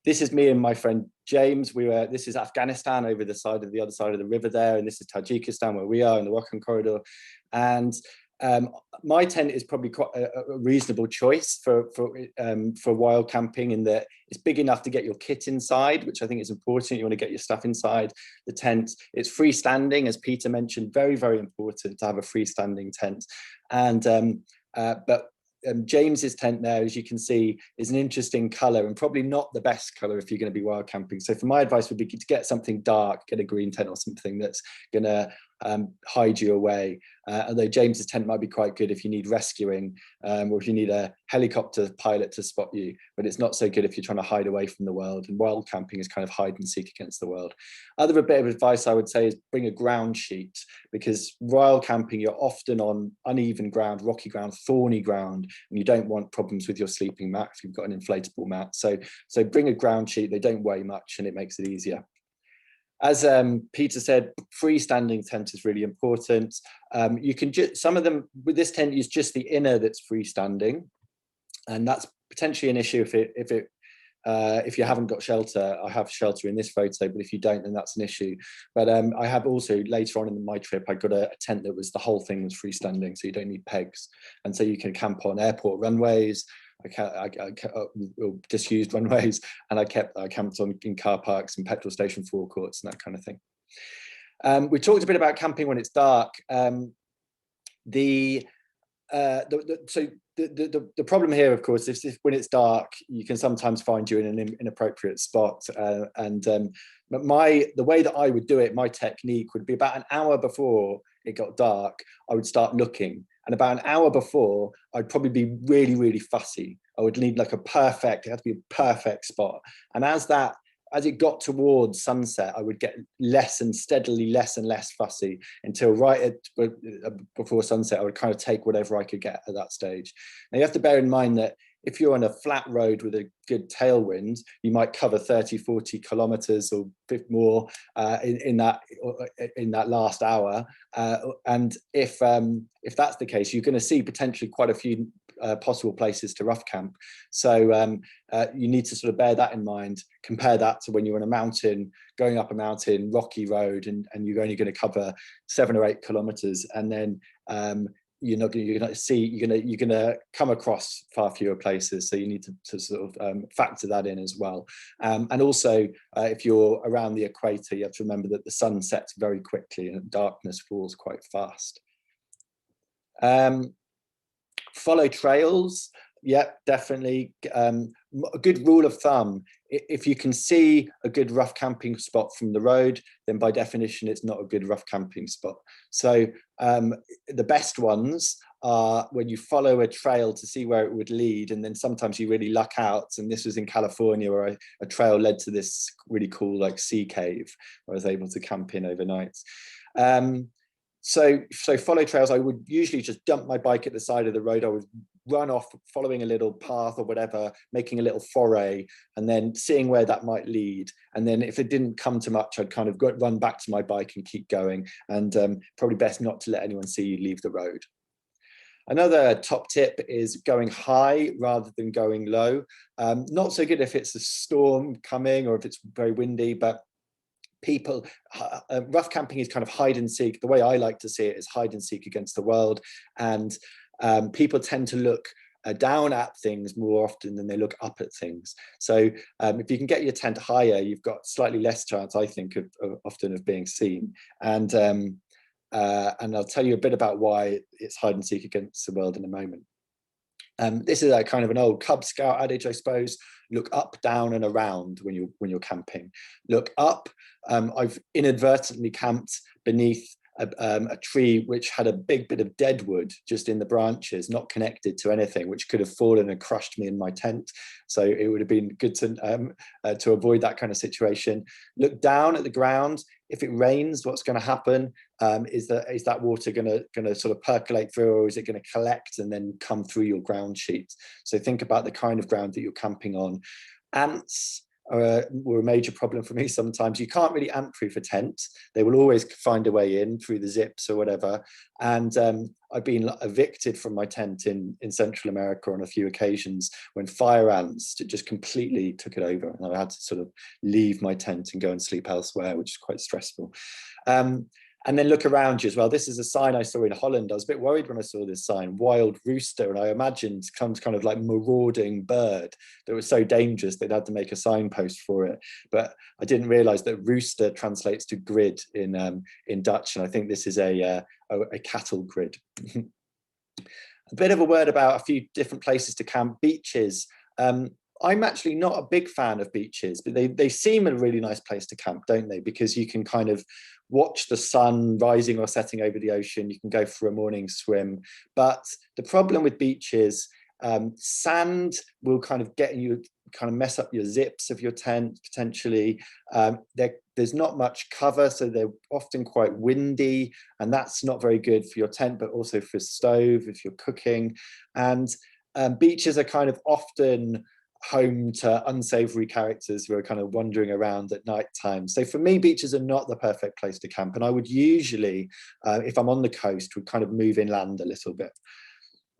This is me and my friend James. This is Afghanistan over the other side of the river there, and this is Tajikistan where we are in the Rockland Corridor. And my tent is probably quite a reasonable choice for wild camping, in that it's big enough to get your kit inside, which I think is important. You want to get your stuff inside the tent. It's freestanding, as Peter mentioned, very, very important to have a freestanding tent. And James's tent there, as you can see, is an interesting color, and probably not the best color if you're going to be wild camping. So for my advice would be to get something dark, get a green tent or something that's going to hide you away. Although James's tent might be quite good if you need rescuing, or if you need a helicopter pilot to spot you, but it's not so good if you're trying to hide away from the world, and wild camping is kind of hide and seek against the world. Other bit of advice I would say is bring a ground sheet, because wild camping, you're often on uneven ground, rocky ground, thorny ground, and you don't want problems with your sleeping mat if you've got an inflatable mat. So bring a ground sheet. They don't weigh much and it makes it easier. As Peter said, freestanding tent is really important. You can some of them with this tent use just the inner that's freestanding, and that's potentially an issue if you haven't got shelter. I have shelter in this photo, but if you don't, then that's an issue. But I have also, later on in my trip, I got a tent that was, the whole thing was freestanding, so you don't need pegs, and so you can camp on airport runways, disused runways, and I camped on in car parks and petrol station forecourts and that kind of thing. We talked a bit about camping when it's dark. The problem here, of course, is when it's dark, you can sometimes find you in an inappropriate spot. But the way that I would do it, my technique would be about an hour before it got dark, I would start looking. And about an hour before, I'd probably be really, really fussy. I would need like it had to be a perfect spot. And as it got towards sunset, I would get steadily less and less fussy, until right before sunset, I would kind of take whatever I could get at that stage. Now you have to bear in mind that if you're on a flat road with a good tailwind, you might cover 30, 40 kilometers or a bit more in that last hour. And if that's the case, you're going to see potentially quite a few possible places to rough camp. So you need to sort of bear that in mind. Compare that to when you're on a mountain, going up a mountain, rocky road, and you're only going to cover 7 or 8 kilometers, and then you're going to come across far fewer places. So you need to sort of factor that in as well. And also, if you're around the equator, you have to remember that the sun sets very quickly and darkness falls quite fast. Follow trails. Yep, definitely. A good rule of thumb, if you can see a good rough camping spot from the road, then by definition, it's not a good rough camping spot. So the best ones are when you follow a trail to see where it would lead, and then sometimes you really luck out. And this was in California, where a trail led to this really cool like sea cave where I was able to camp in overnight. So follow trails. I would usually just dump my bike at the side of the road. I would run off following a little path or whatever, making a little foray, and then seeing where that might lead. And then if it didn't come to much, I'd kind of run back to my bike and keep going. And probably best not to let anyone see you leave the road. Another top tip is going high rather than going low. Not so good if it's a storm coming or if it's very windy, but rough camping is kind of hide and seek. The way I like to see it is hide and seek against the world. And people tend to look down at things more often than they look up at things. So if you can get your tent higher, you've got slightly less chance, I think, often of being seen. And I'll tell you a bit about why it's hide and seek against the world in a moment. This is a kind of an old Cub Scout adage, I suppose. Look up, down, and around when you're camping. Look up. I've inadvertently camped beneath a tree which had a big bit of dead wood just in the branches, not connected to anything, which could have fallen and crushed me in my tent. So it would have been good to avoid that kind of situation. Look down at the ground. If it rains, what's going to happen? Is that water going to sort of percolate through, or is it going to collect and then come through your ground sheet? So think about the kind of ground that you're camping on. Ants were a major problem for me sometimes. You can't really amp-proof a tent. They will always find a way in through the zips or whatever. And I've been evicted from my tent in Central America on a few occasions when fire ants just completely took it over. And I had to sort of leave my tent and go and sleep elsewhere, which is quite stressful. And then look around you as well. This is a sign I saw in Holland. I was a bit worried when I saw this sign, wild rooster, and I imagined some kind of like marauding bird that was so dangerous they'd had to make a signpost for it. But I didn't realize that rooster translates to grid in Dutch, and I think this is a cattle grid. A bit of a word about a few different places to camp. Beaches. I'm actually not a big fan of beaches, but they seem a really nice place to camp, don't they? Because you can kind of watch the sun rising or setting over the ocean. You can go for a morning swim. But the problem with beaches, sand will kind of get you, kind of mess up your zips of your tent potentially. There's not much cover, so they're often quite windy, and that's not very good for your tent, but also for stove if you're cooking. And beaches are kind of often home to unsavory characters who are kind of wandering around at night time. So for me, beaches are not the perfect place to camp. And I would usually, if I'm on the coast, would kind of move inland a little bit.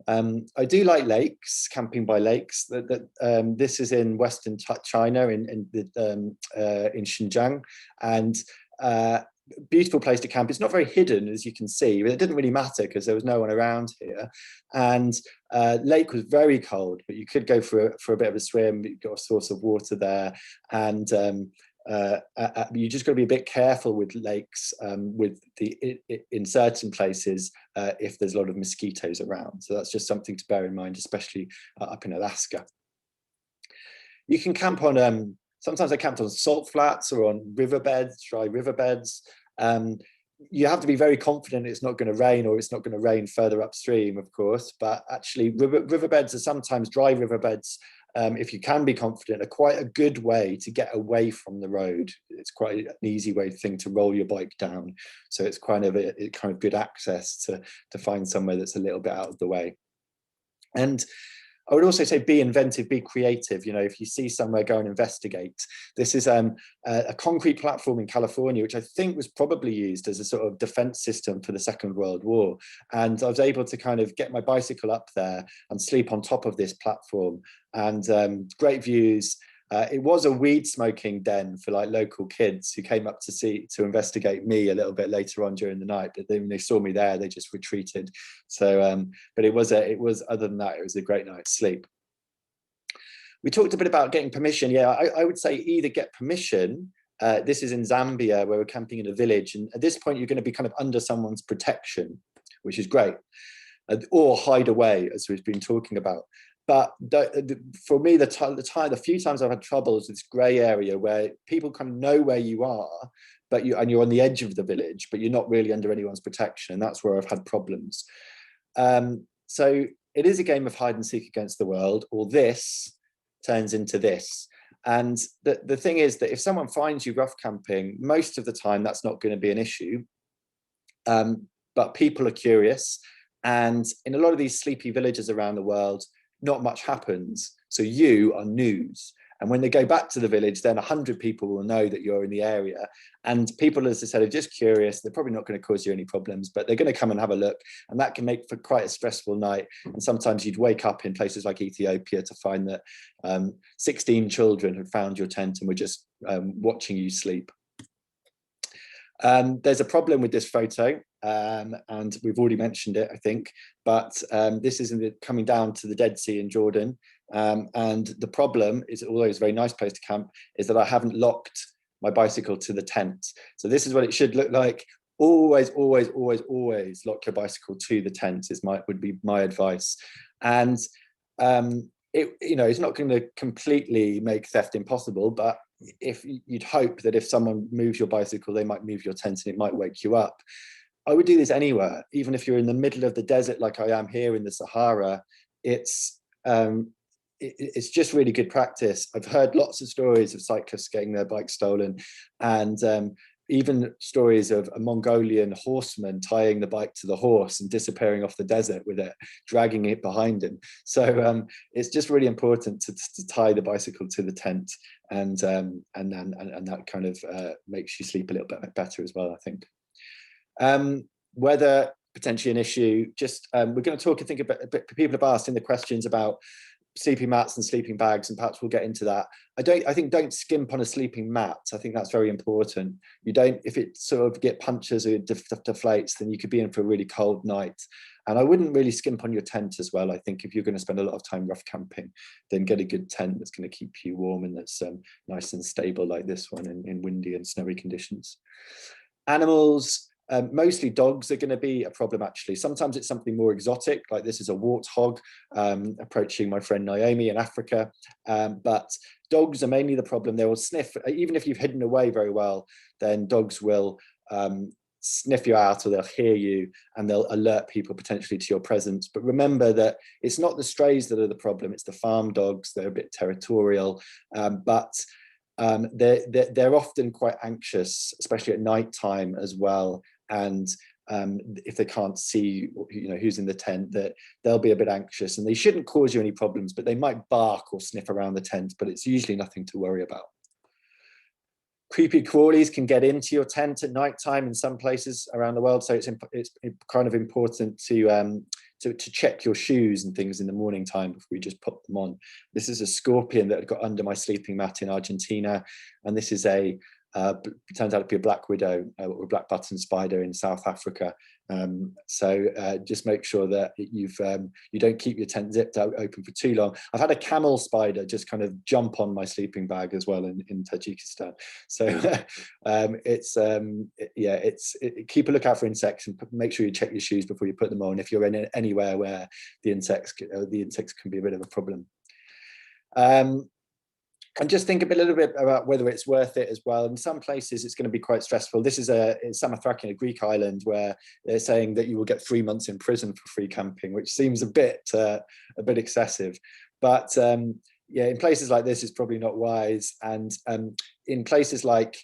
I do like lakes, camping by lakes. This is in Western China, in Xinjiang, and beautiful place to camp. It's not very hidden, as you can see, but it didn't really matter because there was no one around here. And lake was very cold, but you could go for a bit of a swim. You've got a source of water there, and you just got to be a bit careful with lakes, in certain places if there's a lot of mosquitoes around. So that's just something to bear in mind, especially up in Alaska. You can camp on sometimes I camped on salt flats or on riverbeds, dry riverbeds. You have to be very confident it's not going to rain, or it's not going to rain further upstream, of course. But actually, riverbeds are sometimes dry riverbeds. If you can be confident, are quite a good way to get away from the road. It's quite an easy thing to roll your bike down. So it's kind of good access to find somewhere that's a little bit out of the way. And I would also say be inventive, be creative. You know, if you see somewhere, go and investigate. This is a concrete platform in California, which I think was probably used as a sort of defense system for the Second World War. And I was able to kind of get my bicycle up there and sleep on top of this platform, and great views. It was a weed smoking den for like local kids who came up to investigate me a little bit later on during the night. But then when they saw me there, they just retreated. So, but it was other than that, it was a great night's sleep. We talked a bit about getting permission. Yeah, I would say either get permission. This is in Zambia, where we're camping in a village, and at this point you're going to be kind of under someone's protection, which is great, or hide away, as we've been talking about. But for me, the few times I've had trouble is this grey area where people kind of know where you are, but you're on the edge of the village, but you're not really under anyone's protection, and that's where I've had problems. So it is a game of hide and seek against the world, or this turns into this. And the thing is that if someone finds you rough camping, most of the time that's not going to be an issue. But people are curious, and in a lot of these sleepy villages around the world, not much happens. So you are news. And when they go back to the village, then 100 people will know that you're in the area. And people, as I said, are just curious. They're probably not going to cause you any problems, but they're going to come and have a look. And that can make for quite a stressful night. And sometimes you'd wake up in places like Ethiopia to find that 16 children had found your tent and were just watching you sleep. There's a problem with this photo, and we've already mentioned it, I think, but this is coming down to the Dead Sea in Jordan. And the problem is, although it's a very nice place to camp, is that I haven't locked my bicycle to the tent. So this is what it should look like. Always, always, always, always lock your bicycle to the tent would be my advice. And it's not going to completely make theft impossible, but if you'd hope that if someone moves your bicycle, they might move your tent and it might wake you up. I would do this anywhere, even if you're in the middle of the desert like I am here in the Sahara. It's just really good practice. I've heard lots of stories of cyclists getting their bikes stolen, and even stories of a Mongolian horseman tying the bike to the horse and disappearing off the desert with it, dragging it behind him. So it's just really important to tie the bicycle to the tent, and that kind of makes you sleep a little bit better as well, I think. Weather potentially an issue. Just we're going to talk, I think, about, people have asked in the questions about sleeping mats and sleeping bags, and perhaps we'll get into that. I think don't skimp on a sleeping mat. I think that's very important. You don't, if it sort of get punctures or deflates, then you could be in for a really cold night. And I wouldn't really skimp on your tent as well. I think if you're going to spend a lot of time rough camping, then get a good tent that's going to keep you warm and that's nice and stable, like this one in windy and snowy conditions. Animals, mostly dogs are going to be a problem, actually. Sometimes it's something more exotic, like this is a warthog approaching my friend Naomi in Africa. But dogs are mainly the problem. They will sniff, even if you've hidden away very well, then dogs will sniff you out, or they'll hear you and they'll alert people potentially to your presence. But remember that it's not the strays that are the problem, it's the farm dogs. They're a bit territorial, but they're often quite anxious, especially at night time as well. And if they can't see, who's in the tent, that they'll be a bit anxious, and they shouldn't cause you any problems, but they might bark or sniff around the tent, but it's usually nothing to worry about. Creepy crawlies can get into your tent at night time in some places around the world, so it's kind of important to check your shoes and things in the morning time before you just put them on. This is a scorpion that got under my sleeping mat in Argentina, and this is turns out to be a black widow or black button spider in South Africa. So just make sure that you don't keep your tent zipped open for too long. I've had a camel spider just kind of jump on my sleeping bag as well in Tajikistan. So keep a lookout for insects, and make sure you check your shoes before you put them on if you're in anywhere where the insects can be a bit of a problem. And just think a little bit about whether it's worth it as well. In some places, it's going to be quite stressful. This is in Samothrace, a Greek island, where they're saying that you will get 3 months in prison for free camping, which seems a bit excessive. But in places like this, it's probably not wise. And in places like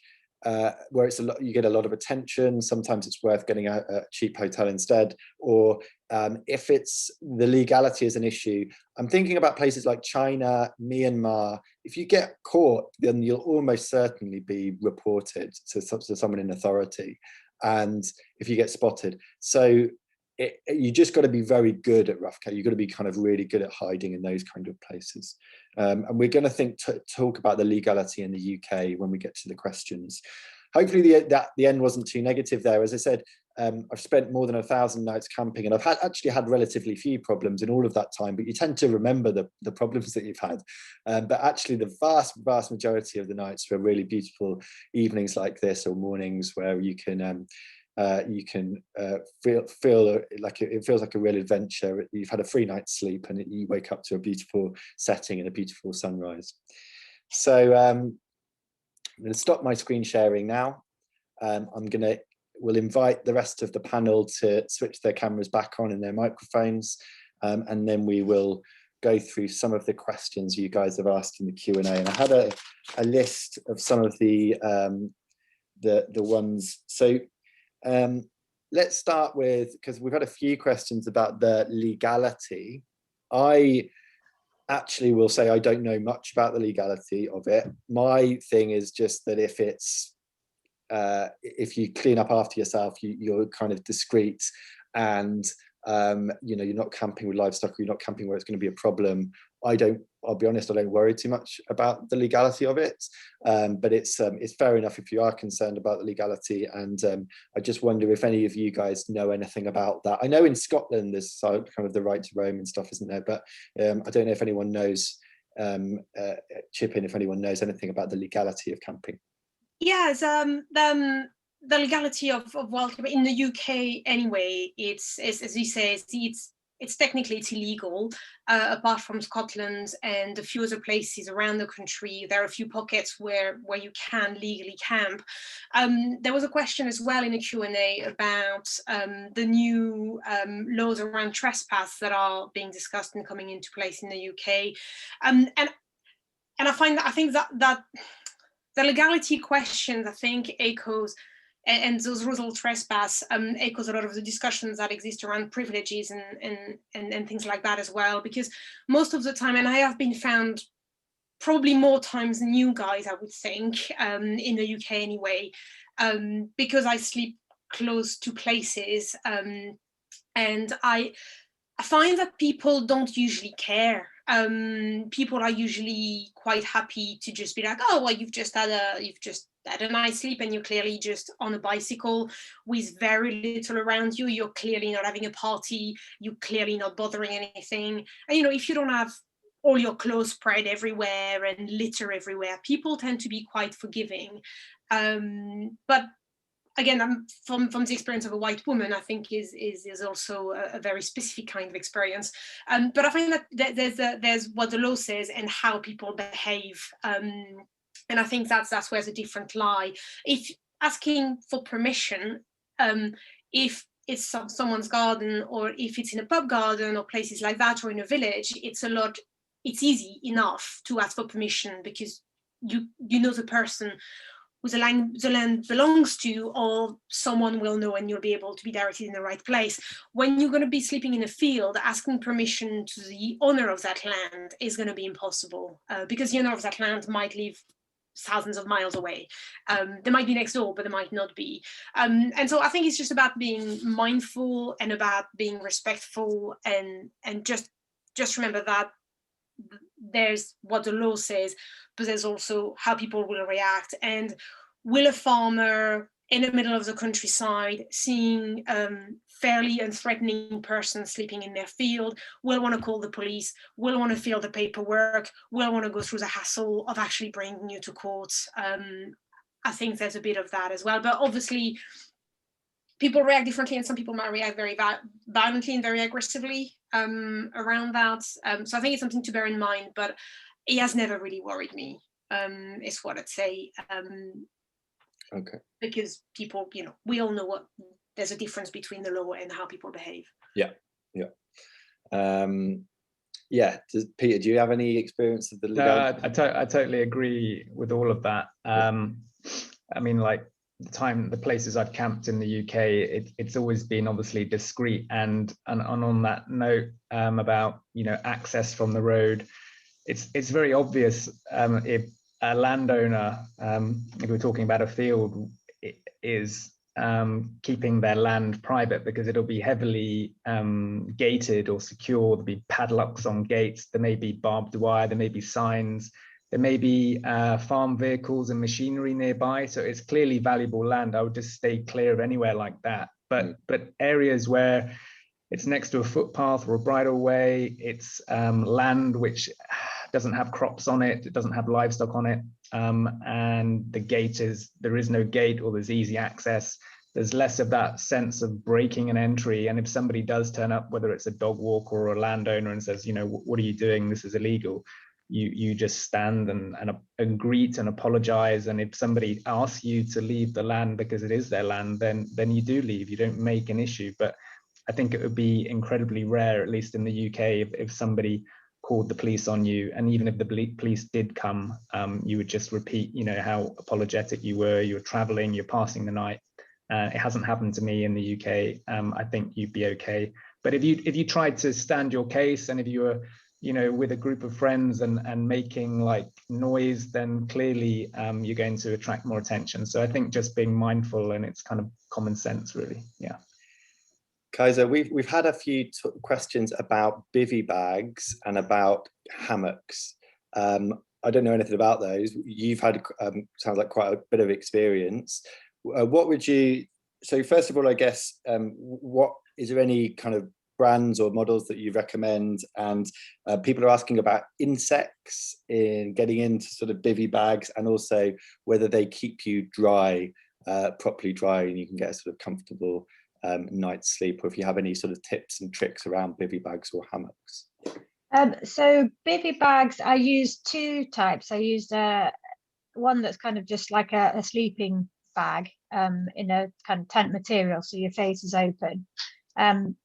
where it's you get a lot of attention, sometimes it's worth getting a cheap hotel instead. Or if it's the legality is an issue, I'm thinking about places like China, Myanmar. If you get caught, then you'll almost certainly be reported to someone in authority, and if you get spotted. So you just got to be very good at rough camping. You've got to be kind of really good at hiding in those kind of places. And we're going to talk about the legality in the UK when we get to the questions. Hopefully the end wasn't too negative there. As I said, I've spent more than 1,000 nights camping, and I've actually had relatively few problems in all of that time, but you tend to remember the problems that you've had. But actually the vast majority of the nights were really beautiful evenings like this, or mornings where you can feel like it feels like a real adventure. You've had a free night's sleep, and you wake up to a beautiful setting and a beautiful sunrise. So I'm going to stop my screen sharing now. We'll invite the rest of the panel to switch their cameras back on and their microphones, and then we will go through some of the questions you guys have asked in the Q&A. And I had a list of some of the ones. So let's start with, because we've had a few questions about the legality. I actually will say I don't know much about the legality of it. My thing is just that if you clean up after yourself, you're kind of discreet, and you're not camping with livestock, or you're not camping where it's going to be a problem. I'll be honest, I don't worry too much about the legality of it, but it's fair enough if you are concerned about the legality. And I just wonder if any of you guys know anything about that. I know in Scotland there's kind of the right to roam and stuff, isn't there? But I don't know if anyone knows, chip in if anyone knows anything about the legality of camping. Yes, the legality of wild camping in the UK anyway, it's as you say, it's technically illegal, apart from Scotland and a few other places around the country. There are a few pockets where you can legally camp. There was a question as well in a Q&A about the new laws around trespass that are being discussed and coming into place in the UK, and I think that the legality questions, I think, echoes, and those rules of trespass echoes a lot of the discussions that exist around privileges and things like that as well, because most of the time, and I have been found probably more times than you guys, I would think, in the UK anyway, because I sleep close to places, and I find that people don't usually care. People are usually quite happy to just be like, oh, well, you've just had a nice sleep, and you're clearly just on a bicycle with very little around you. You're clearly not having a party. You're clearly not bothering anything. And, you know, if you don't have all your clothes spread everywhere and litter everywhere, people tend to be quite forgiving. But again, from the experience of a white woman, I think is also a very specific kind of experience. But I find that there's what the law says and how people behave. And I think that's where the difference lie. If asking for permission, if it's someone's garden, or if it's in a pub garden or places like that, or in a village, it's easy enough to ask for permission, because you know the person who the land belongs to, or someone will know, and you'll be able to be directed in the right place. When you're going to be sleeping in a field, asking permission to the owner of that land is going to be impossible, because the owner of that land might live thousands of miles away. They might be next door, but they might not be. And so I think it's just about being mindful and about being respectful, and just remember that there's what the law says, but there's also how people will react. And will a farmer in the middle of the countryside, seeing fairly unthreatening person sleeping in their field, will want to call the police, will want to fill the paperwork, will want to go through the hassle of actually bringing you to court? I think there's a bit of that as well. But obviously, people react differently, and some people might react very violently and very aggressively around that. So I think it's something to bear in mind, but it has never really worried me, is what I'd say. Okay. Because people, you know, we all know there's a difference between the law and how people behave. Yeah. Peter, do you have any experience of the legality? No, I totally agree with all of that. I mean, like, the places I've camped in the UK, it's always been obviously discreet, and on that note, about, you know, access from the road, it's very obvious if a landowner, if we're talking about a field, is keeping their land private, because it'll be heavily gated or secure. There'll be padlocks on gates, there may be barbed wire, there may be signs, there may be farm vehicles and machinery nearby. So it's clearly valuable land. I would just stay clear of anywhere like that. But areas where it's next to a footpath or a bridleway, it's land which doesn't have crops on it, it doesn't have livestock on it, and there is no gate, or there's easy access. There's less of that sense of breaking an entry. And if somebody does turn up, whether it's a dog walker or a landowner, and says, you know, what are you doing? This is illegal. You just stand and greet and apologize. And if somebody asks you to leave the land because it is their land, then you do leave. You don't make an issue. But I think it would be incredibly rare, at least in the UK, if somebody called the police on you, and even if the police did come, you would just repeat, you know, how apologetic you were traveling, you're passing the night. It hasn't happened to me in the UK. I think you'd be okay. But if you tried to stand your case, and if you were, you know, with a group of friends and making like noise, then clearly you're going to attract more attention. So I think just being mindful, and it's kind of common sense, really. Yeah. Kajsa, we've had a few questions about bivy bags and about hammocks. I don't know anything about those. You've had sounds like quite a bit of experience. What would you? So first of all, I guess, what is there any kind of brands or models that you recommend? And people are asking about insects in getting into sort of bivy bags, and also whether they keep you dry, properly dry, and you can get a sort of comfortable night's sleep, or if you have any sort of tips and tricks around bivy bags or hammocks. So bivy bags, I use two types. I use one that's kind of just like a sleeping bag in a kind of tent material, so your face is open, and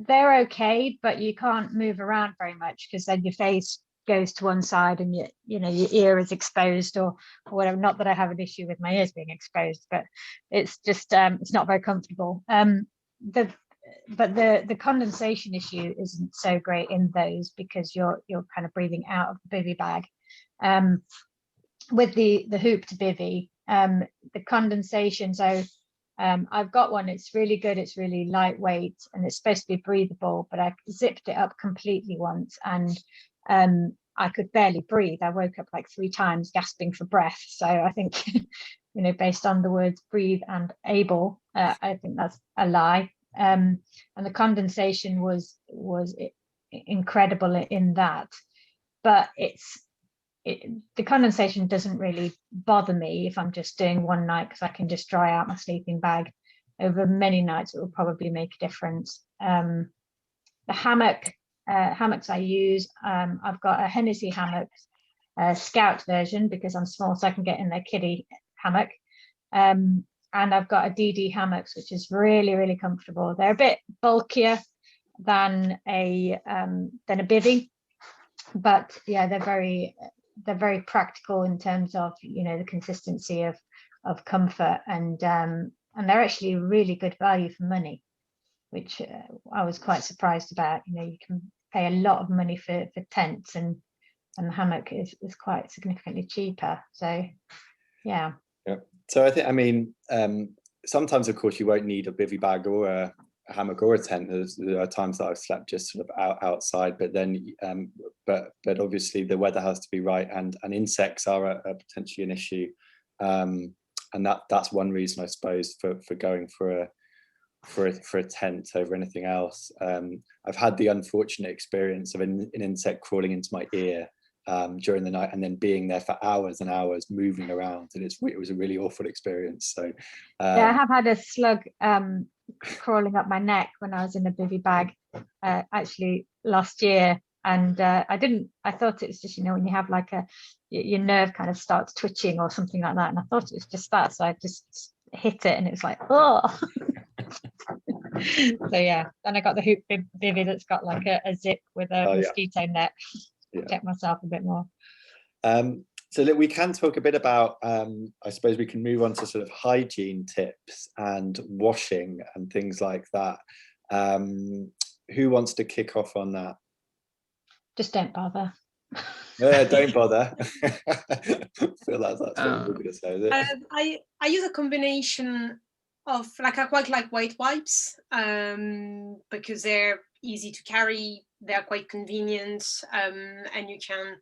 they're okay, but you can't move around very much, because then your face goes to one side and you know your ear is exposed or whatever. Not that I have an issue with my ears being exposed, but it's just it's not very comfortable. The condensation issue isn't so great in those because you're kind of breathing out of the bivy bag. With the hooped bivy, the condensation, so I've got one, it's really good, it's really lightweight and it's supposed to be breathable, but I zipped it up completely once and I could barely breathe. I woke up like 3 times gasping for breath. So I think, you know, based on the words breathe and able, I think that's a lie. And the condensation was incredible in that, but the condensation doesn't really bother me if I'm just doing one night, because I can just dry out my sleeping bag. Over many nights it will probably make a difference. The hammocks I use, I've got a Hennessy hammock, Scout version, because I'm small, so I can get in their kiddie hammock. And I've got a DD hammocks, which is really, really comfortable. They're a bit bulkier than a bivy, but yeah, they're very practical in terms of, you know, the consistency of comfort, and they're actually really good value for money, which I was quite surprised about. You know, you can pay a lot of money for tents, and the hammock is quite significantly cheaper. So yeah. So I mean, sometimes of course you won't need a bivy bag or a hammock or a tent. There are times that I've slept just sort of outside, but then but obviously the weather has to be right, and insects are potentially an issue, and that's one reason, I suppose, for going for a tent over anything else. I've had the unfortunate experience of an insect crawling into my ear during the night and then being there for hours and hours moving around, and it was a really awful experience. So yeah, I have had a slug crawling up my neck when I was in a bivy bag actually last year, and I thought it was just, you know, when you have like your nerve kind of starts twitching or something like that, and I thought it was just that, so I just hit it and it was like, oh. So yeah, then I got the hoop bivy that's got like a zip with a mosquito net to protect myself a bit more. So that we can talk a bit about, I suppose we can move on to sort of hygiene tips and washing and things like that. Who wants to kick off on that? Just don't bother. Don't bother. I feel that's what we're going to say, is it? I use a combination of, like, I quite like white wipes because they're easy to carry, they're quite convenient, and you can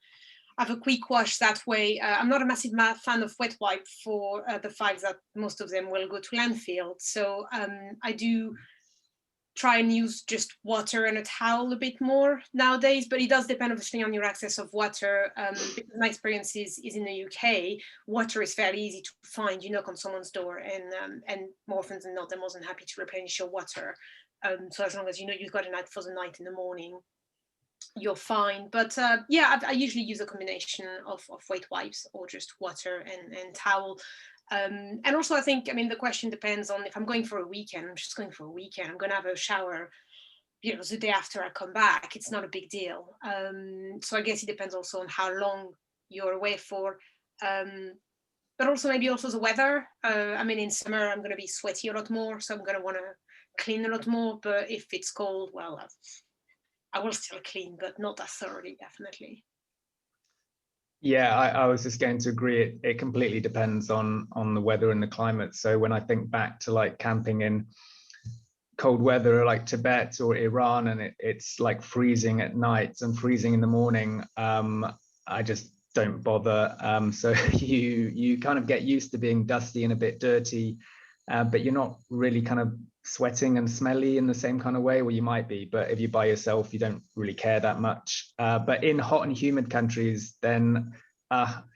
have a quick wash that way. I'm not a massive fan of wet wipe for the fact that most of them will go to landfill. So I do try and use just water and a towel a bit more nowadays, but it does depend obviously on your access of water. Because my experience is in the UK, water is fairly easy to find. You knock on someone's door and more often than not, they're more than happy to replenish your water. So as long as you know you've got enough for the night in the morning, you're fine. But yeah, I usually use a combination of wet wipes or just water and towel. And also I think, I mean, the question depends on if I'm going for a weekend. I'm just going for a weekend, I'm going to have a shower, you know, the day after I come back. It's not a big deal. So I guess it depends also on how long you're away for. But also maybe also the weather. I mean, in summer I'm going to be sweaty a lot more, so I'm going to want to clean a lot more. But if it's cold, well, I will still clean, but not as thoroughly, definitely. Yeah, I was just going to agree. It completely depends on the weather and the climate. So when I think back to like camping in cold weather like Tibet or Iran, and it's like freezing at night and freezing in the morning, I just don't bother. So you kind of get used to being dusty and a bit dirty, but you're not really kind of sweating and smelly in the same kind of way. Well, you might be, but if you're by yourself, you don't really care that much. But in hot and humid countries, then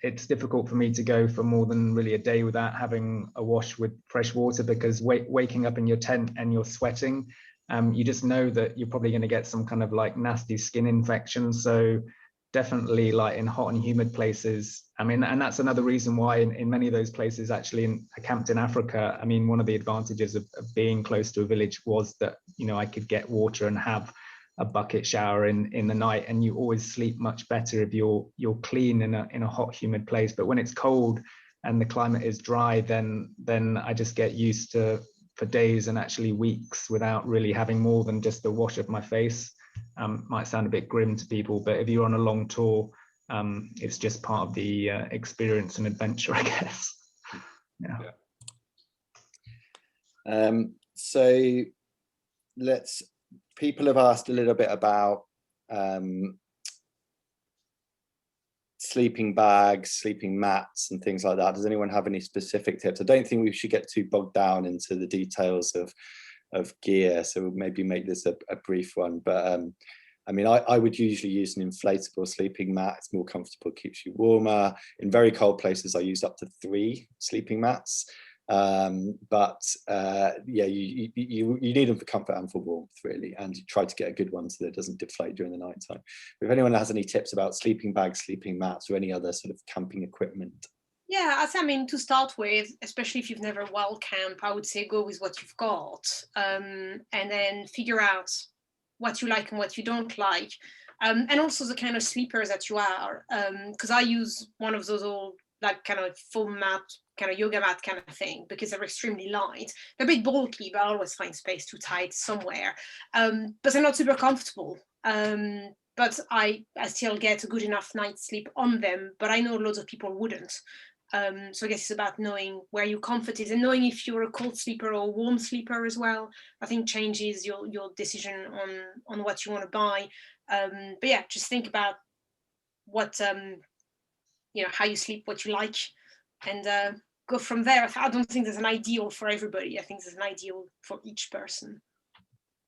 it's difficult for me to go for more than really a day without having a wash with fresh water, because waking up in your tent and you're sweating, you just know that you're probably going to get some kind of like nasty skin infection. So definitely, like in hot and humid places, I mean, and that's another reason why in many of those places, actually, I camped in Africa. I mean, one of the advantages of being close to a village was that, you know, I could get water and have a bucket shower in the night, and you always sleep much better if you're clean in a hot, humid place. But when it's cold and the climate is dry, then I just get used to, for days and actually weeks, without really having more than just a wash of my face. Might sound a bit grim to people, but if you're on a long tour, it's just part of the experience and adventure, I guess. Yeah. So people have asked a little bit about sleeping bags, sleeping mats and things like that. Does anyone have any specific tips? I don't think we should get too bogged down into the details of gear, so we'll maybe make this a brief one. But I mean, I would usually use an inflatable sleeping mat. It's more comfortable, keeps you warmer. In very cold places, I use up to 3 sleeping mats. But yeah, you need them for comfort and for warmth, really, and you try to get a good one so that it doesn't deflate during the night time. If anyone has any tips about sleeping bags, sleeping mats, or any other sort of camping equipment. Yeah, I mean, to start with, especially if you've never wild camped, I would say go with what you've got, and then figure out what you like and what you don't like, and also the kind of sleepers that you are, because I use one of those old, like, kind of foam mat, kind of yoga mat kind of thing, because they're extremely light. They're a bit bulky, but I always find space to tie it somewhere, but they're not super comfortable, but I still get a good enough night's sleep on them, but I know loads of people wouldn't. So I guess it's about knowing where your comfort is, and knowing if you're a cold sleeper or a warm sleeper as well. I think changes your decision on what you want to buy. But yeah, just think about what how you sleep, what you like, and go from there. I don't think there's an ideal for everybody. I think there's an ideal for each person.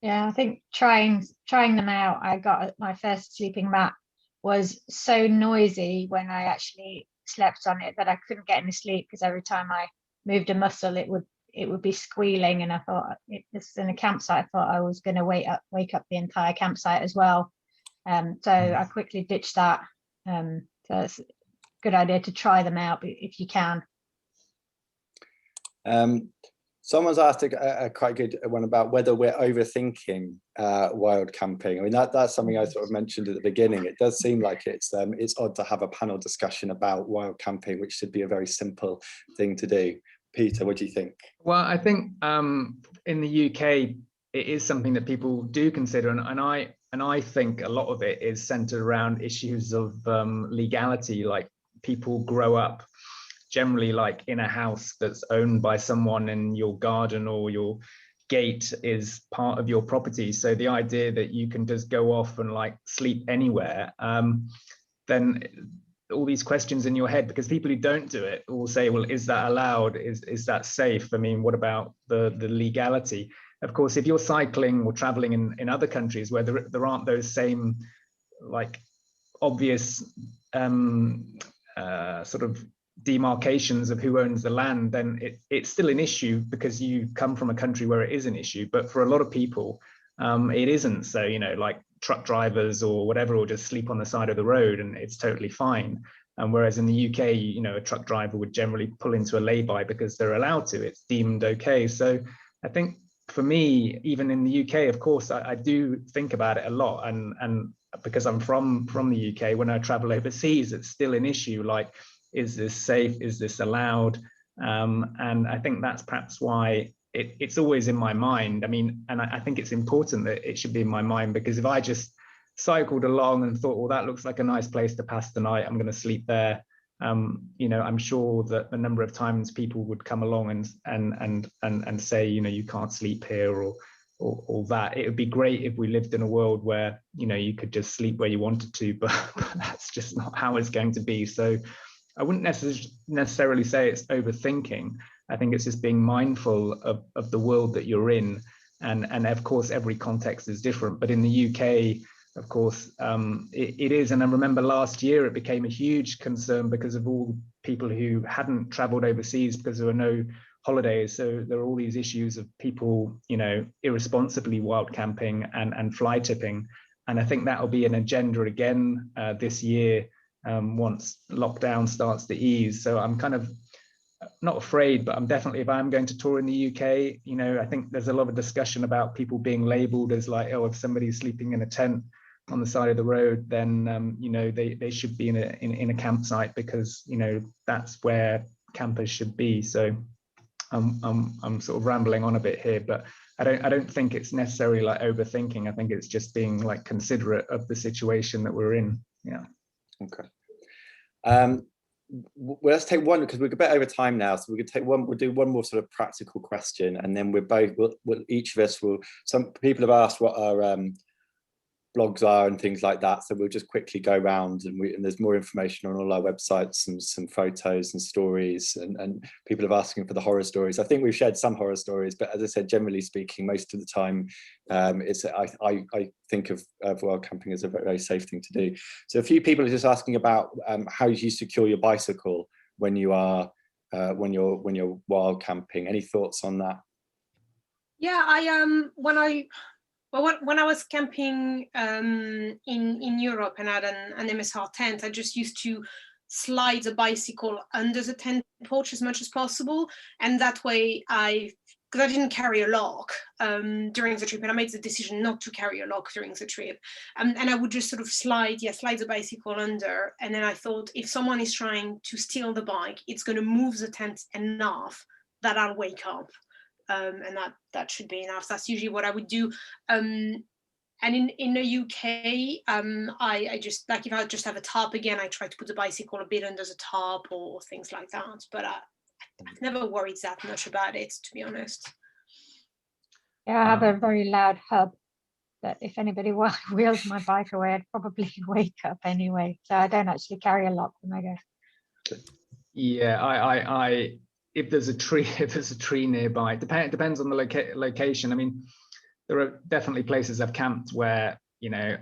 Yeah, I think trying them out, I got my first sleeping mat was so noisy when I actually slept on it that I couldn't get any sleep, because every time I moved a muscle it would be squealing, and I thought, this is in a campsite, I thought I was going to wake up the entire campsite as well. So I quickly ditched that. So it's a good idea to try them out if you can. Someone's asked a quite good one about whether we're overthinking wild camping. I mean, that's something I sort of mentioned at the beginning. It does seem like it's odd to have a panel discussion about wild camping, which should be a very simple thing to do. Peter, what do you think? Well, I think in the UK, it is something that people do consider, and I think a lot of it is centered around issues of legality. Like, people grow up generally like in a house that's owned by someone, and your garden or your gate is part of your property. So the idea that you can just go off and like sleep anywhere, then all these questions in your head, because people who don't do it will say, well, is that allowed? Is that safe? I mean, what about the legality? Of course, if you're cycling or traveling in other countries where there aren't those same like obvious sort of demarcations of who owns the land, then it's still an issue because you come from a country where it is an issue. But for a lot of people, it isn't. So, like truck drivers or whatever will just sleep on the side of the road and it's totally fine. And whereas in the UK, a truck driver would generally pull into a lay-by because they're allowed to. It's deemed okay. So I think for me, even in the UK, of course, I do think about it a lot. And because I'm from the UK, when I travel overseas, it's still an issue. Like, is this safe? Is this allowed? And I think that's perhaps why it's always in my mind. I mean, and I think it's important that it should be in my mind, because if I just cycled along and thought, well, that looks like a nice place to pass the night, I'm going to sleep there. I'm sure that the number of times people would come along and say, you can't sleep here or that. It would be great if we lived in a world where, you could just sleep where you wanted to, but that's just not how it's going to be. So I wouldn't necessarily say it's overthinking. I think it's just being mindful of the world that you're in. And of course, every context is different. But in the UK, of course, it is. And I remember last year, it became a huge concern because of all people who hadn't traveled overseas because there were no holidays. So there are all these issues of people, irresponsibly wild camping and fly tipping. And I think that will be an agenda again this year once lockdown starts to ease. So I'm kind of not afraid, but I'm definitely, if I'm going to tour in the UK, you know, I think there's a lot of discussion about people being labelled as like, oh, if somebody's sleeping in a tent on the side of the road, then you know, they should be in a campsite, because you know, that's where campers should be. So I'm sort of rambling on a bit here, but I don't think it's necessarily like overthinking. I think it's just being like considerate of the situation that we're in. Yeah. Okay. Well, let's take one, because we're a bit over time now, so we could take one. We'll do one more sort of practical question, and then we'll each of us will. Some people have asked what our blogs are and things like that, so we'll just quickly go around, and there's more information on all our websites and some photos and stories, and people are asking for the horror stories. I think we've shared some horror stories, but as I said, generally speaking, most of the time it's I think of wild camping as a very, very safe thing to do. So a few people are just asking about how you secure your bicycle when you are when you're wild camping. Any thoughts on that? Yeah, when I was camping in Europe and had an MSR tent, I just used to slide the bicycle under the tent porch as much as possible, and that way because I didn't carry a lock during the trip, and I made the decision not to carry a lock during the trip, and I would just sort of slide the bicycle under, and then I thought, if someone is trying to steal the bike, it's going to move the tent enough that I'll wake up. And that should be enough. That's usually what I would do. And in the UK, I just, like, if I just have a tarp again, I try to put the bicycle a bit under the tarp or things like that. But I've never worried that much about it, to be honest. Yeah, I have a very loud hub that if anybody wheels my bike away, I'd probably wake up anyway. So I don't actually carry a lock when I go. Yeah, I if there's a tree nearby, it depends on the location. I mean, there are definitely places I've camped where, you know,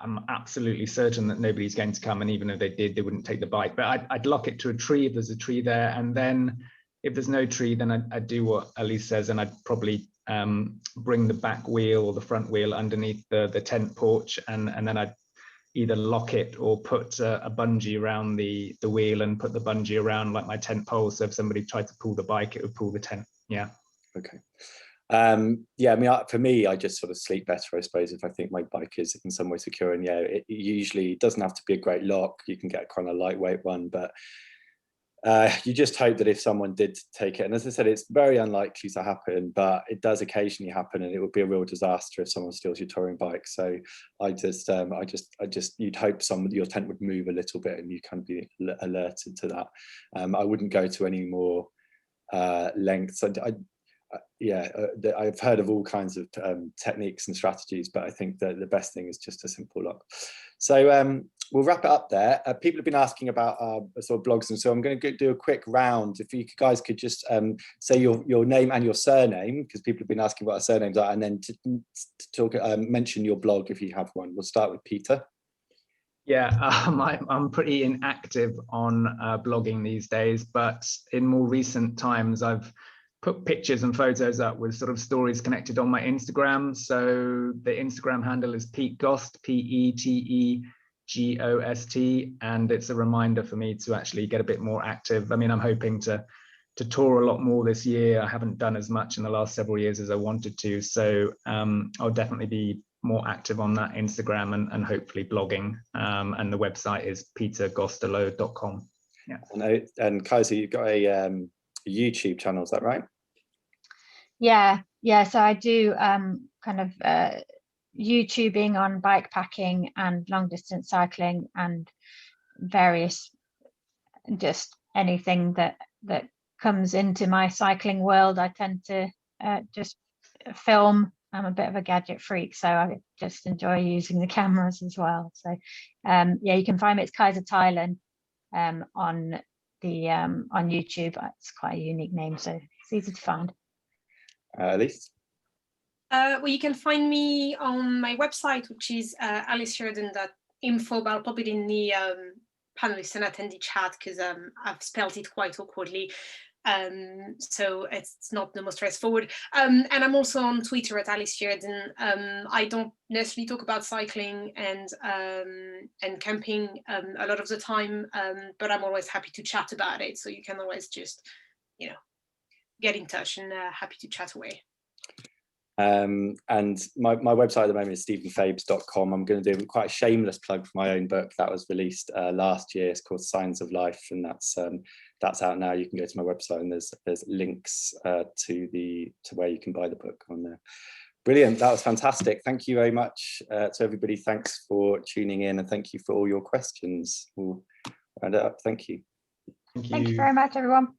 I'm absolutely certain that nobody's going to come, and even if they did, they wouldn't take the bike. But I'd lock it to a tree if there's a tree there, and then if there's no tree, then I'd do what Allysse says, and I'd probably bring the back wheel or the front wheel underneath the tent porch, and then I'd either lock it or put a bungee around the wheel and put the bungee around like my tent pole, so if somebody tried to pull the bike, it would pull the tent. Yeah. Okay. Yeah, I mean, for me, I just sort of sleep better, I suppose, if I think my bike is in some way secure. And yeah, it usually doesn't have to be a great lock. You can get a kind of lightweight one, but you just hope that if someone did take it, and as I said, it's very unlikely to happen, but it does occasionally happen, and it would be a real disaster if someone steals your touring bike. So I just you'd hope your tent would move a little bit, and you can be alerted to that. I wouldn't go to any more lengths. I've heard of all kinds of techniques and strategies, but I think that the best thing is just a simple lock. So we'll wrap it up there. People have been asking about sort of blogs, and so I'm going to do a quick round. If you guys could just say your name and your surname, because people have been asking what our surnames are, and then mention your blog if you have one. We'll start with Peter. Yeah, I'm pretty inactive on blogging these days, but in more recent times, I've put pictures and photos up with sort of stories connected on my Instagram. So the Instagram handle is Pete Gost, PETEGOST, and it's a reminder for me to actually get a bit more active. I mean, I'm hoping to tour a lot more this year. I haven't done as much in the last several years as I wanted to, so I'll definitely be more active on that Instagram and hopefully blogging. And the website is petergostelo.com. Yeah. And Kajsa, you've got a YouTube channel, is that right? Yeah, so I do kind of YouTubing on bike packing and long distance cycling and various, just anything that comes into my cycling world. I tend to just film. I'm a bit of a gadget freak, so I just enjoy using the cameras as well. So yeah, you can find me. It's Kajsa Thailand on YouTube. It's quite a unique name, so it's easy to find. Allysse? Well, you can find me on my website, which is AllyseRiordan.info, but I'll pop it in the panelist and attendee chat because I've spelled it quite awkwardly. So it's not the most straightforward. And I'm also on Twitter at Elise Riordan. I don't necessarily talk about cycling and camping a lot of the time, but I'm always happy to chat about it. So you can always just, get in touch, and happy to chat away. And my website at the moment is stephenfabes.com. I'm going to do quite a shameless plug for my own book that was released last year. It's called Signs of Life, and that's out now. You can go to my website, and there's links to where you can buy the book on there. Brilliant, that was fantastic. Thank you very much to everybody. Thanks for tuning in, and thank you for all your questions. We'll round it up. Thank you. Thank you very much, everyone.